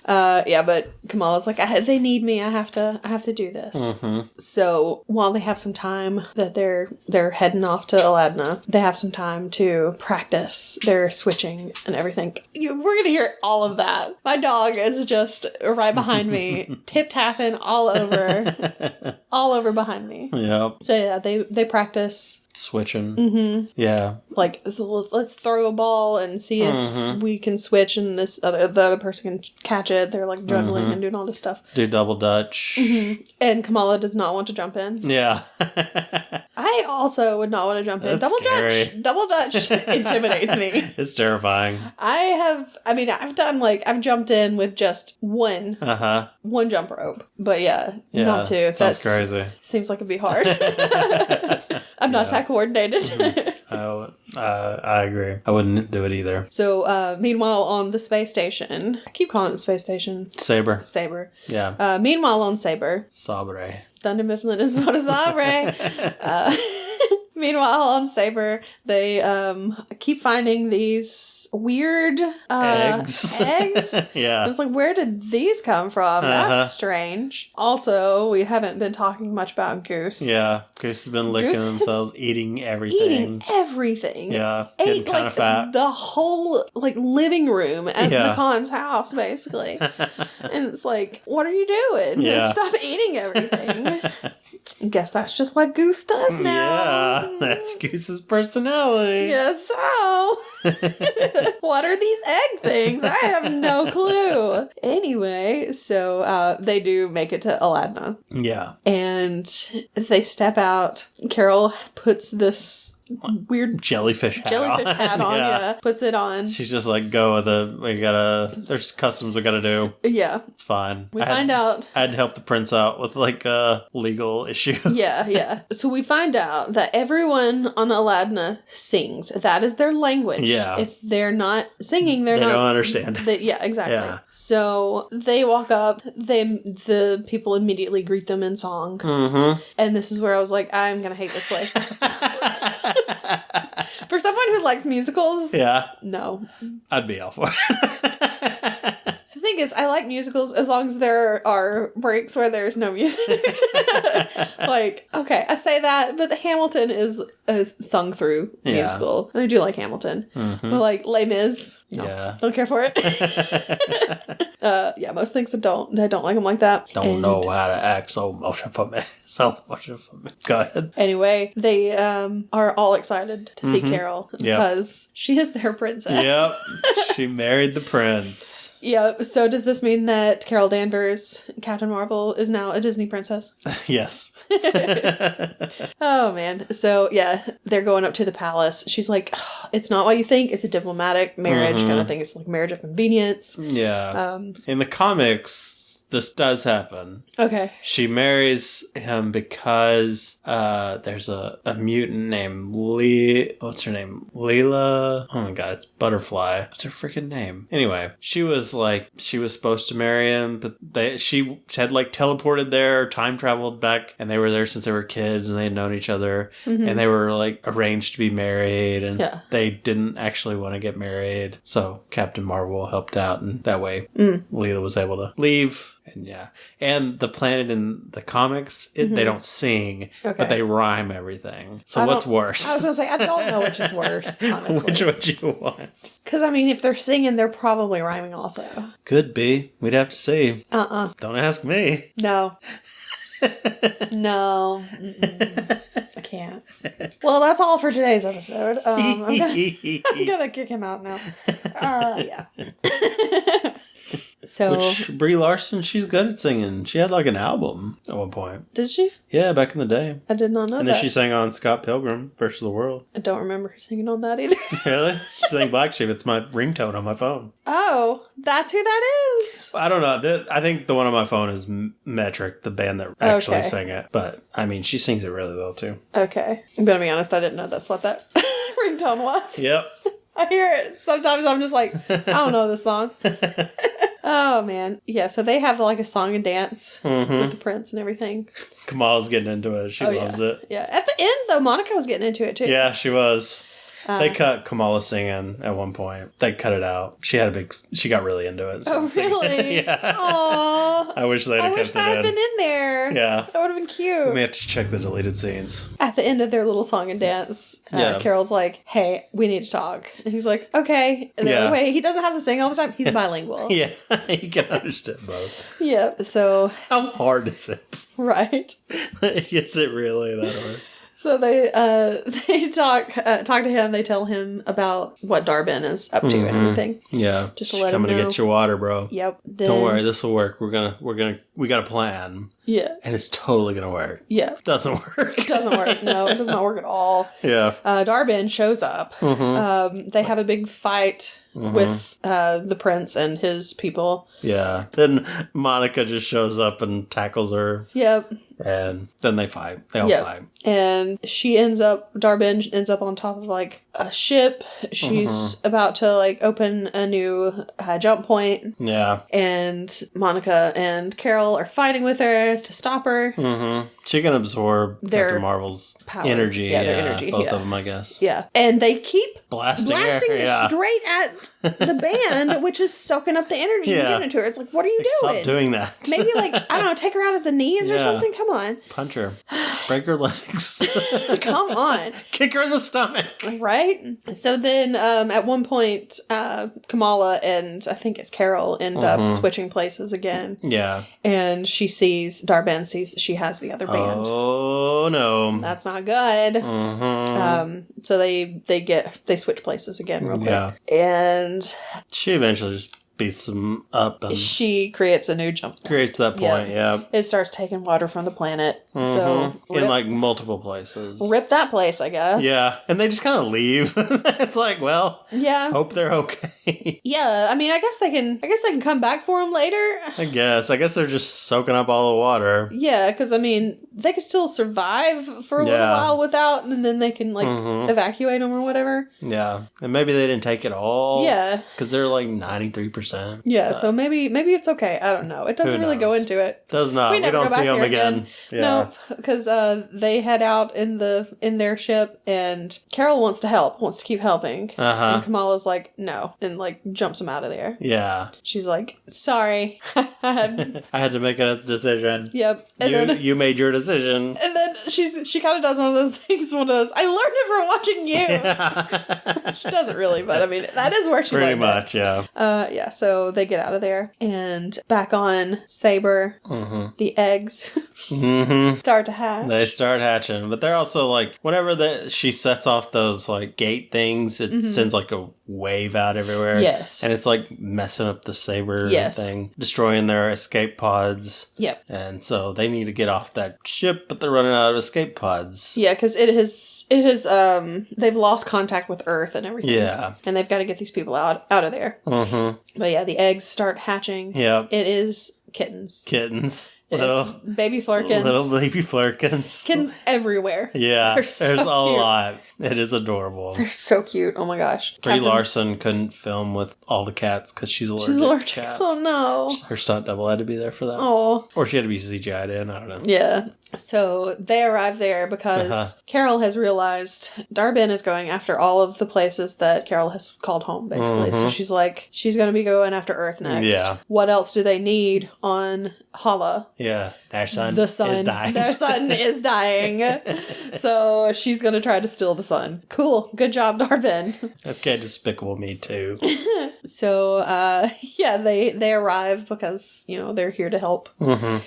But Kamala's like, they need me. I have to do this. Mm-hmm. So while they have some time that they're heading off to Aladna, they have some time to practice their switching and everything. We're going to hear all of that. My dog is just right behind me, tip-tapping all over behind me. Yep. So yeah, they practice switching. Mm-hmm. Yeah. Like, let's throw a ball and see if we can switch and the other person can catch it. They're like juggling and doing all this stuff. Do double dutch. Mm-hmm. And Kamala does not want to jump in. Yeah. I also would not want to jump in. That's scary. Double dutch intimidates me. It's terrifying. I've jumped in with just one jump rope. But yeah, not two. That's crazy. Seems like it'd be hard. I'm not that coordinated. I agree. I wouldn't do it either. So, meanwhile, on the space station, I keep calling it the space station. Saber. Yeah. Meanwhile, on Saber. Sabre. Thunder Mifflin is about a Sabre. Meanwhile, on Saber, they keep finding these weird eggs. Yeah. It's like, where did these come from? That's strange. Also, we haven't been talking much about Goose. Yeah. Goose has been licking themselves, eating everything. Yeah. Getting kind of fat. The whole living room at McConn's house, basically. And it's like, what are you doing? Yeah. Stop eating everything. Guess that's just what Goose does now. Yeah, that's Goose's personality. Yes, so. What are these egg things? I have no clue. Anyway, so they do make it to Aladna. Yeah. And they step out. Carol puts this weird jellyfish hat on. Yeah. Puts it on. She's just like, there's customs we gotta do. Yeah. It's fine. We find out. I had to help the prince out with like a legal issue. Yeah. So we find out that everyone on Aladna sings. That is their language. Yeah. If they're not singing, they don't understand. Yeah, exactly. Yeah. So they walk up. The people immediately greet them in song. Mm-hmm. And this is where I was like, I'm gonna hate this place. For someone who likes musicals, yeah, no, I'd be all for it. The thing is, I like musicals as long as there are breaks where there's no music. Like, okay, I say that, but Hamilton is a sung through musical, and I do like Hamilton. Mm-hmm. But like Les Mis, no, don't care for it. Most things I don't like them like that. Don't know how to act so motion for me. So much of them. Go ahead. Anyway, they are all excited to see Carol because she is their princess. Yep. She married the prince. Yep. So does this mean that Carol Danvers, Captain Marvel, is now a Disney princess? Yes. Oh, man. So, yeah, they're going up to the palace. She's like, oh, it's not what you think. It's a diplomatic marriage kind of thing. It's like marriage of convenience. Yeah. In the comics, this does happen. Okay. She marries him because there's a mutant named what's her name? Leela? Oh my god, it's Butterfly. What's her freaking name? Anyway, she was supposed to marry him, but she had like teleported there, time traveled back, and they were there since they were kids, and they had known each other, and they were like arranged to be married, and they didn't actually want to get married, so Captain Marvel helped out, and that way Leela was able to leave. And the planet in the comics, they don't sing, but they rhyme everything. So what's worse? I was going to say, I don't know which is worse, honestly. Which would you want? Because, I mean, if they're singing, they're probably rhyming also. Could be. We'd have to see. Don't ask me. No. No. I can't. Well, that's all for today's episode. I'm gonna kick him out now. Yeah. So, which Brie Larson, she's good at singing. She had like an album at one point. Did she? Yeah, back in the day. I did not know that. And then she sang on Scott Pilgrim vs. the World. I don't remember her singing on that either. Really? She sang Black Sheep. It's my ringtone on my phone. Oh, that's who that is. I don't know. I think the one on my phone is Metric, the band that actually sang it. But, I mean, she sings it really well, too. Okay. I'm going to be honest, I didn't know that's what that ringtone was. Yep. I hear it. Sometimes I'm just like, I don't know this song. Oh, man. Yeah, so they have like a song and dance with the prince and everything. Kamala's getting into it. She loves it. Yeah. At the end, though, Monica was getting into it, too. Yeah, she was. They cut Kamala singing at one point. They cut it out. She got really into it. Oh, really? Yeah. Aww. I wish they'd have kept it in. I wish that had been in there. Yeah. That would have been cute. We may have to check the deleted scenes. At the end of their little song and dance, Carol's like, hey, we need to talk. And he's like, okay. And the other way, he doesn't have to sing all the time. He's bilingual. Yeah. He can understand both. Yeah. So. How hard is it? Right. Is it really that hard? So they talk to him. They tell him about what Darbin is up to and everything. Yeah, just to let him know. Coming to get your water, bro. Yep. Don't worry, this will work. We got a plan. Yeah. And it's totally gonna work. Yeah. Doesn't work. It doesn't work. No, it does not work at all. Yeah. Darbin shows up. They have a big fight with the prince and his people. Yeah. Then Monica just shows up and tackles her. Yep. And then they fight. They all fight. And Darbin ends up on top of like a ship. She's about to like open a new jump point. Yeah. And Monica and Carol are fighting with her to stop her. She can absorb Captain Marvel's power. Energy. Yeah, their energy. Both of them, I guess. Yeah. And they keep blasting her, straight at the band, which is soaking up the energy and giving it to her. It's like, what are you doing? Stop doing that. Maybe like, I don't know, take her out at the knees or something. Come come on. Punch her. Break her legs. Come on. Kick her in the stomach. Right? So then at one point, Kamala and I think it's Carol end up switching places again. Yeah. And Darben sees she has the other band. Oh, no. That's not good. So they switch places again real quick. Yeah. And she eventually just beats them up. And she creates a new jump point. Creates that point, yeah. It starts taking water from the planet. So in like multiple places. Rip that place, I guess. Yeah. And they just kind of leave. It's like, well, yeah. Hope they're okay. Yeah. I mean, I guess they can come back for them later. I guess they're just soaking up all the water. Yeah, because I mean, they can still survive for a little while without, and then they can like evacuate them or whatever. Yeah. And maybe they didn't take it all. Yeah. Because they're like 93%. Yeah, so maybe it's okay. I don't know. It doesn't really go into it. Does not. We don't see them again. Yeah. Nope. Because they head out in their ship, and Carol wants to keep helping. And Kamala's like, no, and like jumps them out of there. Yeah. She's like, sorry. I had to make a decision. Yep. And you made your decision. And then she kind of does one of those things, I learned it from watching you. Yeah. She doesn't really, but I mean, that is where she pretty much, yeah. Yeah, so they get out of there, and back on Saber, the eggs start to hatch. They start hatching, but they're also like, whenever she sets off those like gate things, it sends like a wave out everywhere. Yes. And it's like messing up the Saber thing, destroying their escape pods. Yep. And so they need to get off that ship, but they're running out of escape pods. Yeah, because it has they've lost contact with Earth and everything. Yeah. And they've got to get these people out of there. But yeah, the eggs start hatching. Yep. It is kittens. Little baby flurkins. Little baby flurkins. Kittens everywhere. Yeah. There's a lot. It is adorable. They're so cute. Oh my gosh. Brie Larson couldn't film with all the cats because she's allergic to cats. Oh no. Her stunt double had to be there for that. Oh. Or she had to be CGI'd in. I don't know. Yeah. So they arrive there because Carol has realized Darben is going after all of the places that Carol has called home, basically. So she's like, she's going to be going after Earth next. Yeah. What else do they need on Hala? Yeah. Their son is dying. Their son is dying. So she's going to try to steal the sun. Cool. Good job, Darben. Okay, despicable me too. So, they arrive because, they're here to help.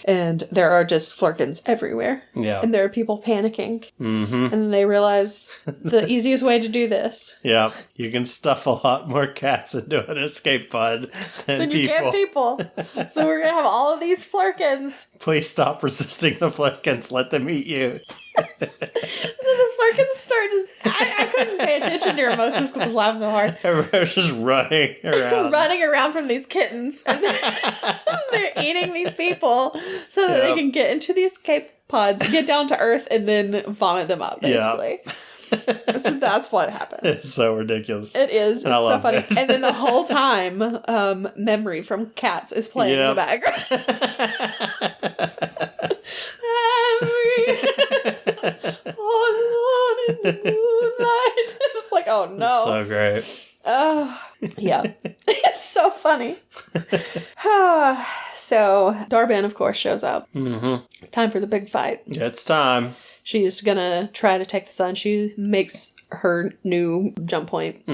And there are just flurkins everywhere. Yeah. And there are people panicking. And then they realize the easiest way to do this. Yeah. You can stuff a lot more cats into an escape pod than you can people. So we're going to have all of these flurkins. Please stop resisting the flurkins. Let them eat you. So the flurkins start I couldn't pay attention to your emotions because I was laughing so hard. Everyone's just running around. Running around from these kittens. And they're eating these people so that they can get into the escape pods, get down to Earth, and then vomit them up, basically. So that's what happens. It's so ridiculous. It is. And it's so funny. It. And then the whole time, Memory from Cats is playing in the background. Oh, Lord, in the moonlight. It's like, oh no. So great. Yeah. It's so funny. So, Darben, of course, shows up. It's time for the big fight. Yeah, it's time. She's gonna try to take the sun. She makes her new jump point.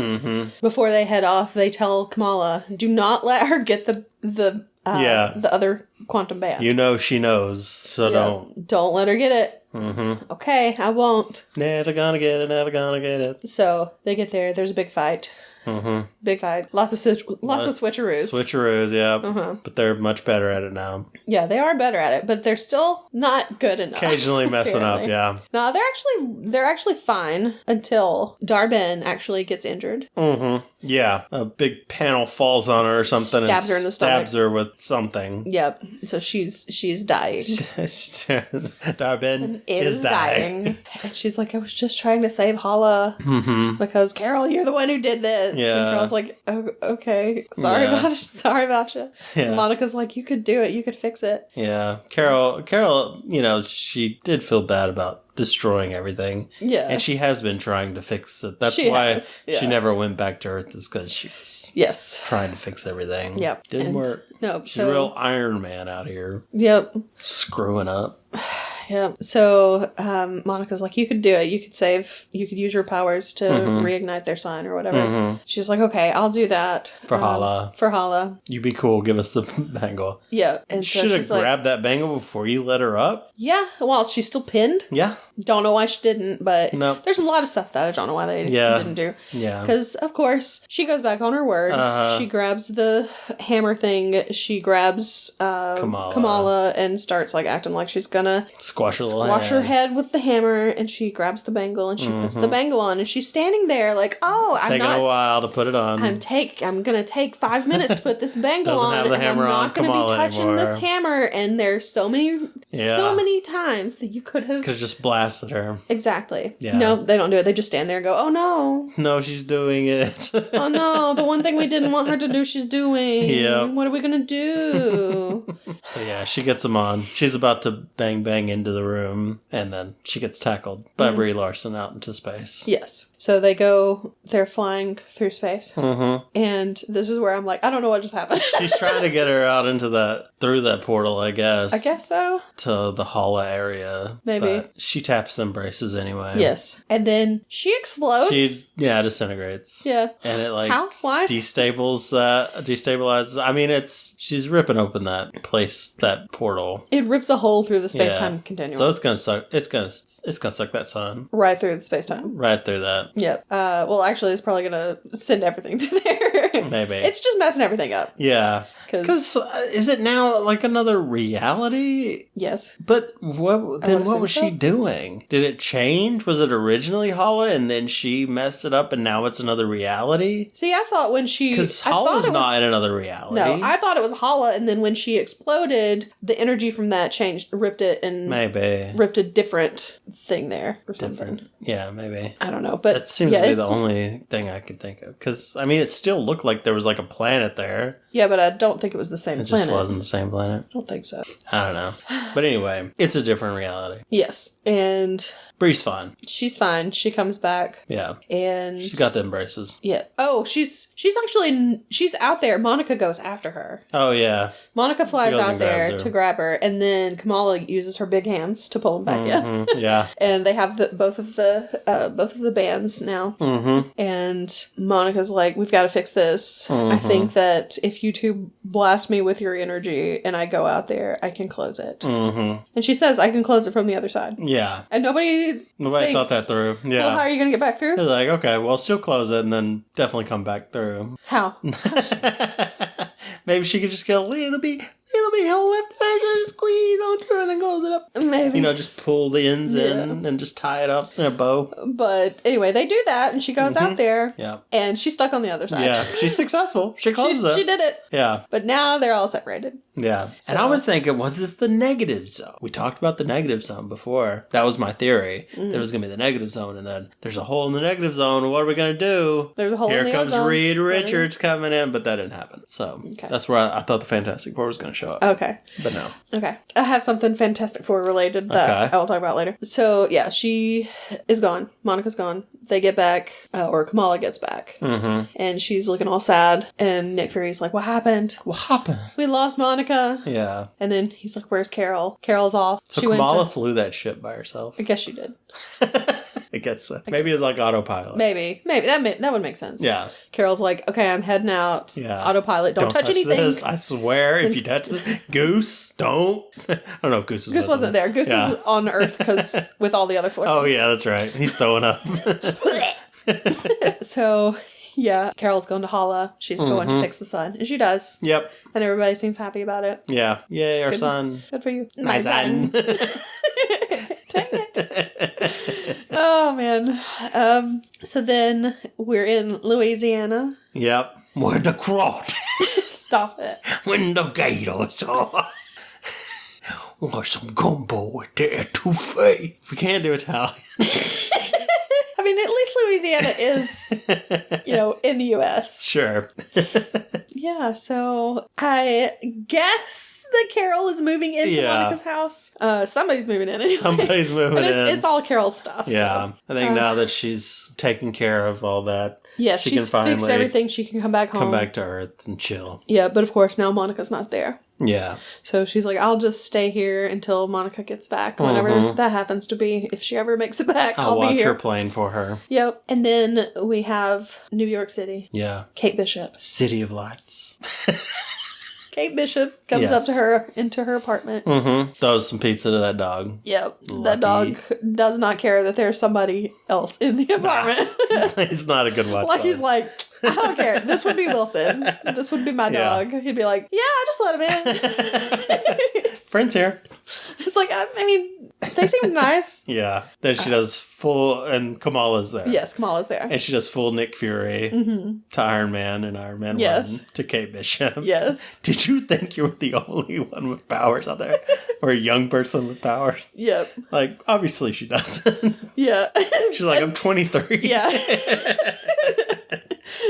Before they head off, they tell Kamala, do not let her get the other quantum band. She knows, so don't let her get it. Okay, I won't. Never gonna get it. So they get there. There's a big fight. Big fight. Lots of switcheroos. Switcheroos, yeah. But they're much better at it now. Yeah, they are better at it, but they're still not good enough. Occasionally messing up, yeah. No, they're actually fine until Darben actually gets injured. Yeah, a big panel falls on her or something Stabs her in the stomach. Stabs her with something. Yep. So she's dying. Darben is dying. And she's like, I was just trying to save Hala because Carol, you're the one who did this. Yeah. And Carol's like, oh, okay, sorry about you. Yeah. And Monica's like, you could do it. You could fix it. Yeah. Carol, she did feel bad about destroying everything. Yeah. And she has been trying to fix it. That's why she never went back to Earth, is because she was trying to fix everything. Yep. Didn't work. No. She's a real Iron Man out here. Yep. Screwing up. Yeah. So Monica's like, you could do it. You could use your powers to reignite their son or whatever. She's like, okay, I'll do that. For Hala. For Hala. You be cool. Give us the bangle. Yeah. And so should have grabbed that bangle before you let her up. Yeah. Well, she's still pinned. Yeah. Don't know why she didn't, but there's a lot of stuff that I don't know why they didn't do. Yeah. Because, of course, she goes back on her word. She grabs the hammer thing. She grabs Kamala and starts like acting like she's gonna squash her head with the hammer, and she grabs the bangle and she puts the bangle on, and she's standing there like, I'm taking a while to put it on. I'm gonna take 5 minutes to put this bangle on, have the hammer and I'm on not gonna Kamala be touching anymore. this hammer. And there's so many times that you could have just blasted her. Exactly. Yeah. No, they don't do it. They just stand there and go, oh no, she's doing it. Oh no, the one thing we didn't want her to do, she's doing. Yep. What are we gonna do? But yeah, she gets him on. She's about to bang into the room, and then she gets tackled by Brie Larson out into space. Yes. So they're flying through space. And this is where I'm like, I don't know what just happened. She's trying to get her out through that portal, I guess. I guess so. To the Hala area. Maybe. But she taps them braces anyway. Yes. And then she explodes. She disintegrates. Yeah. And it How? Why? Destabilizes. I mean, she's ripping open that portal. It rips a hole through the space-time continuum. So it's gonna suck. It's gonna suck that sun right through the space-time. Right through that. Yep. Well, actually, it's probably gonna send everything through there. Maybe. It's just messing everything up. Yeah. Because is it now like another reality? Yes. But what was she doing? Did it change? Was it originally Hala and then she messed it up and now it's another reality? See, I thought when she... Because Hala's not in another reality. No, I thought it was Hala, and then when she exploded, the energy from that changed, ripped it, and... Maybe. Ripped a different thing there or something. Yeah, maybe. I don't know, but... That seems to be the only thing I could think of. Because, I mean, it still looked like there was like a planet there. Yeah, but I don't think it was the same planet. It just wasn't the same planet. I don't think so. I don't know. But anyway, it's a different reality. Yes. And... Bree's fine. She's fine. She comes back. Yeah. And... She's got the embraces. Yeah. Oh, she's out there. Monica goes after her. Oh, yeah. Monica flies out there to grab her, and then Kamala uses her big hands to pull him back in. Yeah. And they have both of the bands now. And Monica's like, we've got to fix this. I think that if you two blast me with your energy and I go out there, I can close it. And she says, I can close it from the other side. Yeah. And nobody thought that through. Yeah. Well, how are you going to get back through? They're like, okay, well, she'll close it and then definitely come back through. How? Maybe she could just get a little bit hole left there, just squeeze on through and then close it up. Maybe. Just pull the ends in and just tie it up in a bow. But anyway, they do that and she goes out there. Yeah. And she's stuck on the other side. Yeah. She's successful. She closed it. She did it. Yeah. But now they're all separated. Yeah. So. And I was thinking, was this the negative zone? We talked about the negative zone before. That was my theory. There was going to be the negative zone and then there's a hole in the negative zone. What are we going to do? There's a hole in the Here ozone. comes Reed Richards coming in, but that didn't happen. So that's where I thought the Fantastic Four was going to show up. Okay. But no. Okay. I have something Fantastic Four related that I will talk about later. So, yeah, she is gone. Monica's gone. They get back, or Kamala gets back. And she's looking all sad. And Nick Fury's like, what happened? What happened? We lost Monica. Yeah. And then he's like, where's Carol? Carol's off. So Kamala flew that ship by herself? I guess she did. I guess so. Maybe it's like autopilot. Maybe. That would make sense. Yeah. Carol's like, okay, I'm heading out. Yeah. Autopilot. Don't touch anything. This. I swear, if you touch this. Goose, don't. I don't know if Goose was wasn't there. Goose is on Earth because with all the other forces. Oh, yeah, that's right. He's throwing up. So, yeah, Carol's going to Hala. She's going to fix the sun. And she does. Yep. And everybody seems happy about it. Yeah. Yay, our son. Good for you. My son. Dang it. Oh, man. So then we're in Louisiana. Yep. Where the crowd. Stop it. When the gators are. Want some gumbo with their etouffee. If we can't do Italian. I mean, at least Louisiana is, in the U.S. Sure. Yeah, so I guess that Carol is moving into Monica's house. Somebody's moving in anyway. Somebody's moving in. It's all Carol's stuff. Yeah. So. I think now that she's taken care of all that. Yeah, she's fixed everything. She can come back home. Come back to Earth and chill. Yeah, but of course now Monica's not there. Yeah. So she's like, I'll just stay here until Monica gets back. Whenever that happens to be. If she ever makes it back, I'll be here. I'll watch her plane for her. Yep. And then we have New York City. Yeah. Kate Bishop. City of Lights. Kate Bishop comes up to her into her apartment. Throws some pizza to that dog. Yep. Lucky. That dog does not care that there's somebody else in the apartment. He's not a good watch. Like, he's like, I don't care. This would be Wilson. This would be my dog. He'd be like, yeah, I just let him in. Friends here. It's like, I mean, they seem nice. Yeah. Then she does full, and Kamala's there. Yes, Kamala's there. And she does full Nick Fury to Iron Man and Iron Man 1 to Kate Bishop. Yes. Did you think you were the only one with powers out there? Or a young person with powers? Yep. Like, obviously she doesn't. Yeah. She's like, I'm 23. Yeah.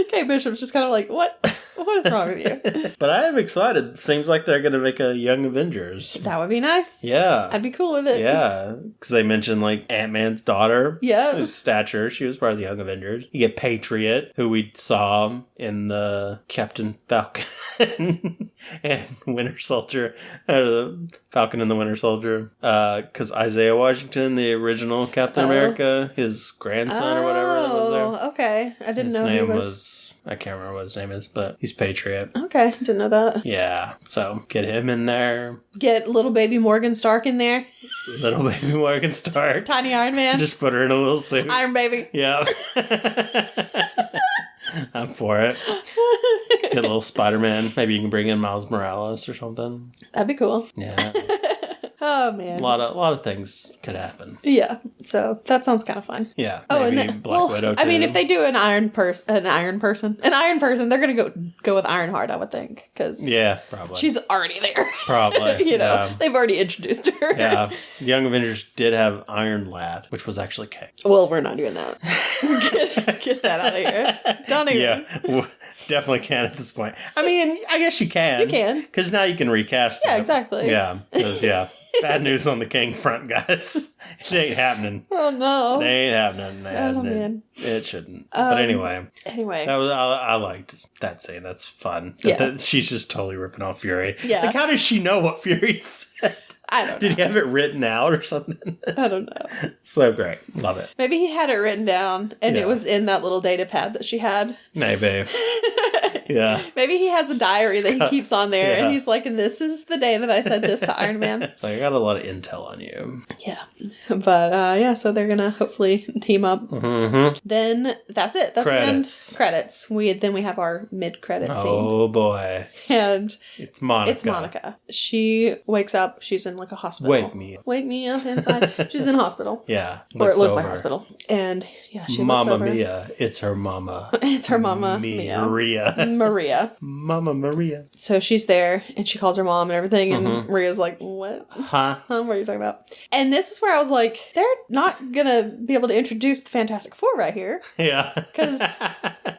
Kate Bishop's just kind of like, what? What is wrong with you? But I am excited. Seems like they're going to make a Young Avengers. That would be nice. Yeah. I'd be cool with it. Yeah. Because they mentioned, like, Ant-Man's daughter. Yeah. Whose stature. She was part of the Young Avengers. You get Patriot, who we saw in the Captain Falcon and Winter Soldier. The Falcon and the Winter Soldier. Because Isaiah Washington, the original Captain America, his grandson or whatever that was there. Oh, okay. I didn't know his name he was... I can't remember what his name is, but he's Patriot. Okay, didn't know that. Yeah, so get him in there. Get little baby Morgan Stark in there. Little baby Morgan Stark. Tiny Iron Man. Just put her in a little suit. Iron Baby. Yeah. I'm for it. Get a little Spider-Man. Maybe you can bring in Miles Morales or something. That'd be cool. Yeah. Oh, man. A lot of things could happen. Yeah. So that sounds kind of fun. Yeah. Oh, maybe and then, Black Widow too. I mean, if they do an iron person, they're gonna go with Ironheart, I would think, because probably she's already there. Probably. They've already introduced her. Yeah. The Young Avengers did have Iron Lad, which was actually Kang. Well, we're not doing that. Get that out of here. Don't even. Yeah. Definitely can at this point. I mean, I guess you can. You can. Because now you can recast Yeah, it. exactly. Yeah. Because, bad news on the King front, guys. It ain't happening. Oh, no. It ain't happening. Man. It shouldn't. But anyway. That was I liked that scene. That's fun. She's just totally ripping off Fury. Yeah. Like, how does she know what Fury said? I don't know. Did he have it written out or something? I don't know. So great. Love it. Maybe he had it written down and it was in that little data pad that she had. Maybe. Yeah. Maybe he has a diary that he keeps on there and he's like, and this is the day that I said this to Iron Man. Like, I got a lot of intel on you. Yeah. But, so they're going to hopefully team up. Mm-hmm. Then that's it. That's Credits. the end. Credits. Then we have our mid-credit scene. Oh, boy. And it's Monica. She wakes up. She's in like a hospital. Wake me up inside. She's in a hospital. Yeah. Or it looks like a hospital. And she looks over. Mamma Mia. It's her mama. It's her mama. Maria. Mama Maria. So she's there and she calls her mom and everything. And Maria's like, what? Huh? What are you talking about? And this is where I was like, they're not going to be able to introduce the Fantastic Four right here. Yeah. Because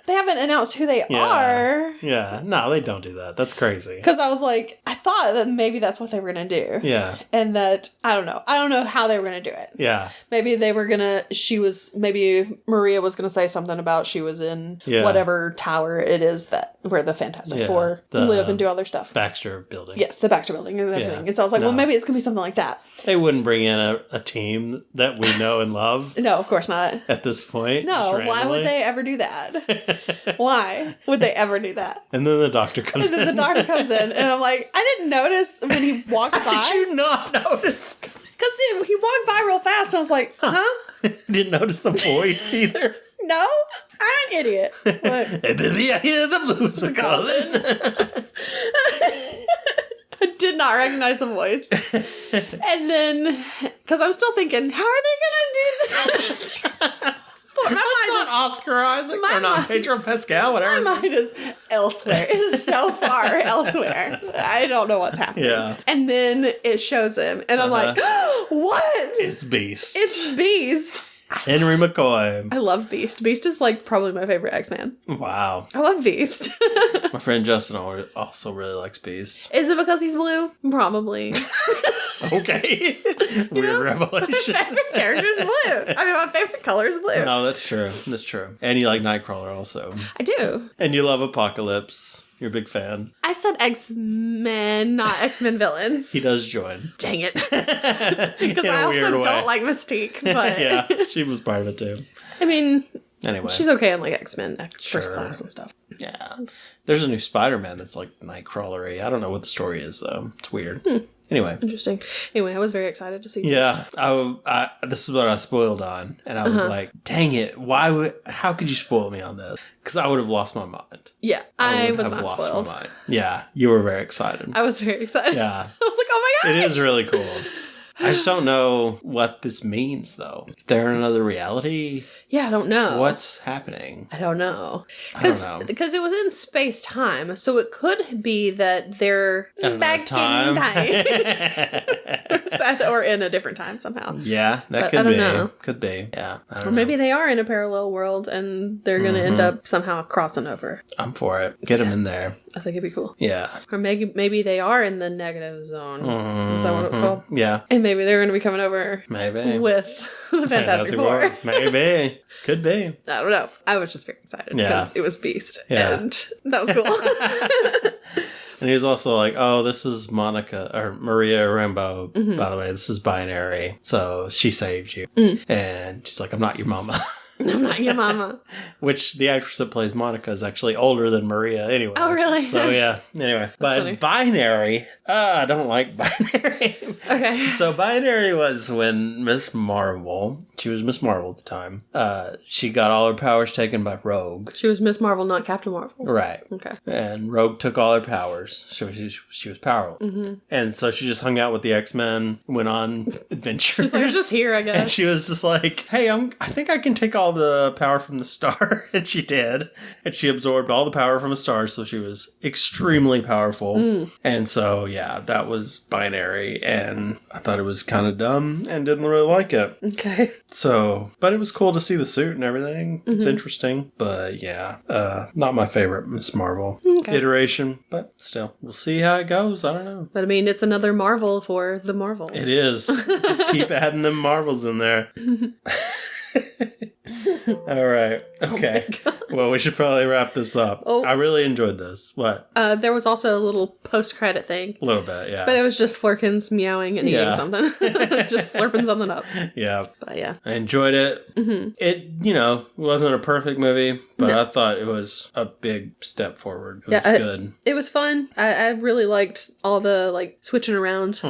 they haven't announced who they are. Yeah. No, they don't do that. That's crazy. Because I was like, I thought that maybe that's what they were going to do. Yeah. And that, I don't know how they were going to do it. Yeah. Maybe they were going to, maybe Maria was going to say something about she was in whatever tower it is where the Fantastic Four live and do all their stuff. Baxter building. Yes, the Baxter building and everything. And so I was like, well, maybe it's going to be something like that. They wouldn't bring in a team that we know and love. No, of course not. At this point. No, why would they ever do that? Why would they ever do that? And then the doctor comes in. And I'm like, I didn't notice when he walked by. How did you not notice? Because he walked by real fast and I was like, huh? Didn't notice the voice either. No, I'm an idiot. What? Hey, baby, I hear the blues are calling. I did not recognize the voice. And then, because I'm still thinking, how are they going to do this? That's not Oscar Isaac or not Pedro Pascal, whatever. My mind is elsewhere. It's so far elsewhere. I don't know what's happening. Yeah. And then it shows him, and I'm like, what? It's Beast. It's Beast. Henry McCoy. I love Beast. Beast is like probably my favorite X-Man. Wow. I love Beast. My friend Justin also really likes Beast. Is it because he's blue? Probably. Okay. Weird revelation. My favorite character is blue. I mean, my favorite color is blue. No, that's true. That's true. And you like Nightcrawler also. I do. And you love Apocalypse. You're a big fan. I said X-Men, not X-Men villains. He does join. Dang it. Because I also don't like Mystique, but... Yeah, she was part of it too. I mean... Anyway. She's okay in, like, X-Men, First Class and stuff. Yeah. There's a new Spider-Man that's, like, Nightcrawler-y. I don't know what the story is, though. It's weird. Anyway. Interesting. Anyway, I was very excited to see this. Yeah. This is what I spoiled on. And I was like, dang it. How could you spoil me on this? Because I would have lost my mind. Yeah. I was not spoiled. My mind. Yeah. You were very excited. I was very excited. Yeah. I was like, oh my God. It is really cool. I just don't know what this means, though. Is there another reality? Yeah, I don't know. What's happening? I don't know. I don't know. Because it was in space-time, so it could be that they're back in time. Or in a different time somehow. Yeah, that could be. Know. Could be. Yeah, I don't know. Or maybe they are in a parallel world and they're going to end up somehow crossing over. I'm for it. Get them in there. I think it'd be cool. Yeah. Or maybe they are in the negative zone. Is that what it's called? Yeah. And maybe they're going to be coming over. Maybe. With the Fantastic Four. Maybe. Could be. I don't know. I was just very excited because it was Beast. Yeah. And that was cool. And he was also like, oh, this is Monica, or Maria Rambeau, by the way. This is Binary. So she saved you. And she's like, I'm not your mama. I'm not your mama. Which the actress that plays Monica is actually older than Maria anyway. Oh, really? So, yeah. Anyway. But funny. Binary, I don't like Binary. Okay. So, Binary was when Miss Marvel, she was Miss Marvel at the time, she got all her powers taken by Rogue. She was Miss Marvel, not Captain Marvel. Right. Okay. And Rogue took all her powers. So, she was powerful. And so, she just hung out with the X-Men, went on adventures. She's like, I'm just here, I guess. And she was just like, hey, I think I can take all the power from the star. And she did. And she absorbed all the power from a star, so she was extremely powerful. And so, yeah, that was Binary. And I thought it was kind of dumb and didn't really like it. Okay. So, but it was cool to see the suit and everything. It's interesting. But yeah, not my favorite Miss Marvel iteration. But still, we'll see how it goes. I don't know. But I mean, it's another Marvel for the Marvels. It is. Just keep adding them Marvels in there. All right. Okay. Well, we should probably wrap this up. I really enjoyed this. What? There was also a little post-credit thing. A little bit, yeah. But it was just Flurkins meowing and eating something. Just slurping something up. Yeah. But yeah. I enjoyed it. It, wasn't a perfect movie, but I thought it was a big step forward. It was good. It was fun. I really liked all the, switching around.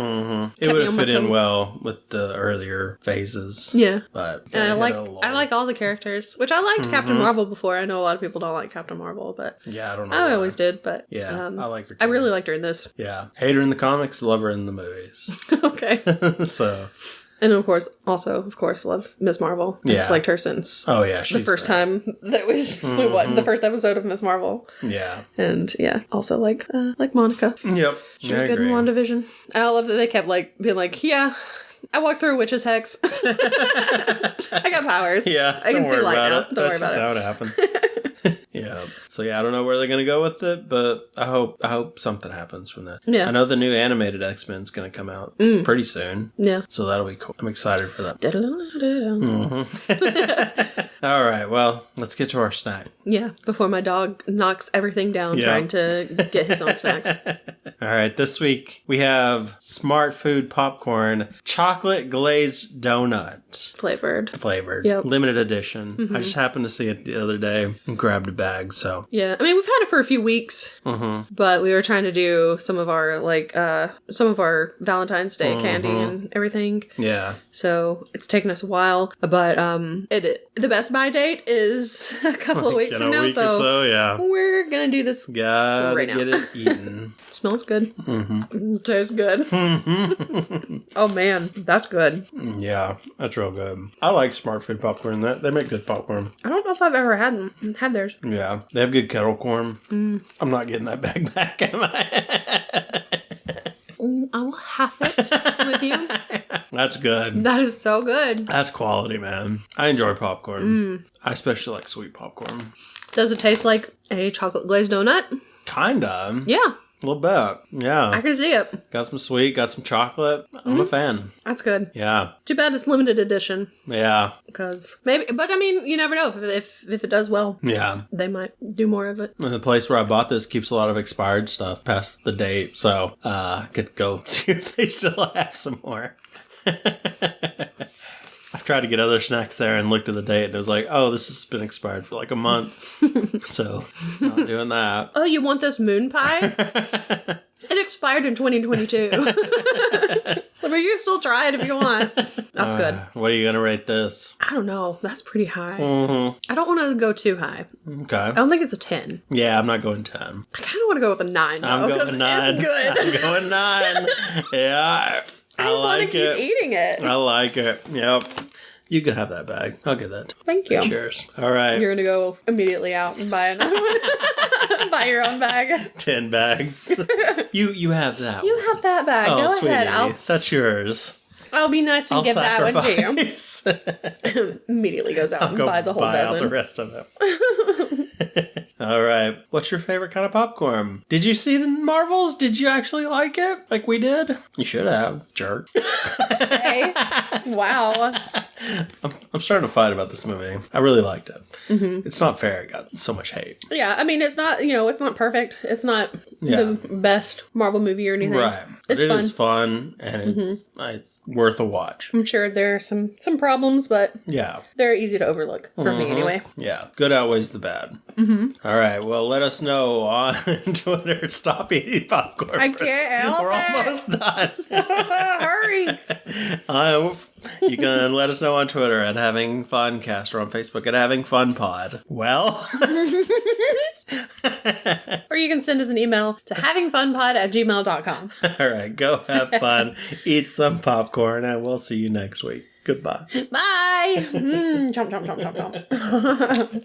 It would have fit in well with the earlier phases. Yeah. But and I like all the characters, which I liked Captain Marvel before. I know a lot of people don't like Captain Marvel, but yeah, I don't know. I always did, but yeah, I like her too. I really liked her in this. Yeah. Hate her in the comics, love her in the movies. Okay. So. And of course, love Miss Marvel. Yeah. I've liked her since the first time that the first episode of Miss Marvel. Yeah. And yeah, also like Monica. Yep. She was good in WandaVision. I love that they kept being like, yeah, I walked through a witch's hex. I got powers. Yeah. I can see light now. Don't worry about it. That's just how it happened. Yeah. So yeah, I don't know where they're gonna go with it, but I hope something happens from that. Yeah. I know the new animated X-Men's gonna come out pretty soon. Yeah. So that'll be cool. I'm excited for that. All right. Well, let's get to our snack. Yeah. Before my dog knocks everything down trying to get his own snacks. All right. This week we have Smartfood popcorn chocolate glazed donut. Flavored. Yep. Limited edition. I just happened to see it the other day and grabbed a bag. So yeah. I mean, we've had it for a few weeks, but we were trying to do some of our Valentine's Day candy and everything. Yeah. So it's taken us a while, but the Best Buy date is a couple of weeks from now. So yeah, we're gonna do this right now. Get it eaten. Smells good. Tastes good. Oh man, that's good. Yeah, that's real good. I like Smartfood popcorn. They make good popcorn. I don't know if I've ever had theirs. Yeah, they have good kettle corn. I'm not getting that bag back, am I? I will have it with you. That's good. That is so good. That's quality, man. I enjoy popcorn. I especially like sweet popcorn. Does it taste like a chocolate glazed donut? Kinda. Yeah. A little bit. Yeah. I can see it. Got some sweet, got some chocolate. I'm a fan. That's good. Yeah. Too bad it's limited edition. Yeah. Because maybe, but I mean, you never know if it does well. Yeah. They might do more of it. And the place where I bought this keeps a lot of expired stuff past the date, so I could go see if they still have some more. I've tried to get other snacks there and looked at the date and it was like, oh, this has been expired for like a month. So, not doing that. Oh, you want this moon pie? It expired in 2022. But you can still try it if you want. That's good. What are you going to rate this? I don't know. That's pretty high. I don't want to go too high. Okay. I don't think it's a 10. Yeah, I'm not going 10. I kind of want to go with a 9, though. I'm going 9. It's good. I'm going 9. Yeah. I like it. Keep eating it. I like it. Yep. You can have that bag. I'll get that. Thank you. Cheers. All right. You're going to go immediately out and buy another one. Buy your own bag. 10 bags. You have that one. You have that bag. Oh, Go sweetie. ahead. That's yours. I'll be nice and give that one to you. Immediately goes out and buys a whole dozen. Out the rest of it. All right. What's your favorite kind of popcorn? Did you see the Marvels? Did you actually like it? Like we did? You should have. Jerk. Hey. Wow. I'm starting to fight about this movie. I really liked it. Mm-hmm. It's not fair it got so much hate. Yeah, I mean, it's not, it's not perfect. It's not the best Marvel movie or anything. Right. It's fun. It fun. is fun, and it's worth a watch. I'm sure there are some problems, but they're easy to overlook for me anyway. Yeah. Good outweighs the bad. Mm-hmm. All right. Well, let us know on Twitter. Stop eating popcorn. I can't help We're almost done. Hurry. You can let us know on Twitter at Having Funcast or on Facebook at Having Fun Pod. Well. Or you can send us an email to havingfunpod@gmail.com. All right. Go have fun. Eat some popcorn, and we'll see you next week. Goodbye. Bye. Chomp, chomp, chomp, chomp, chomp.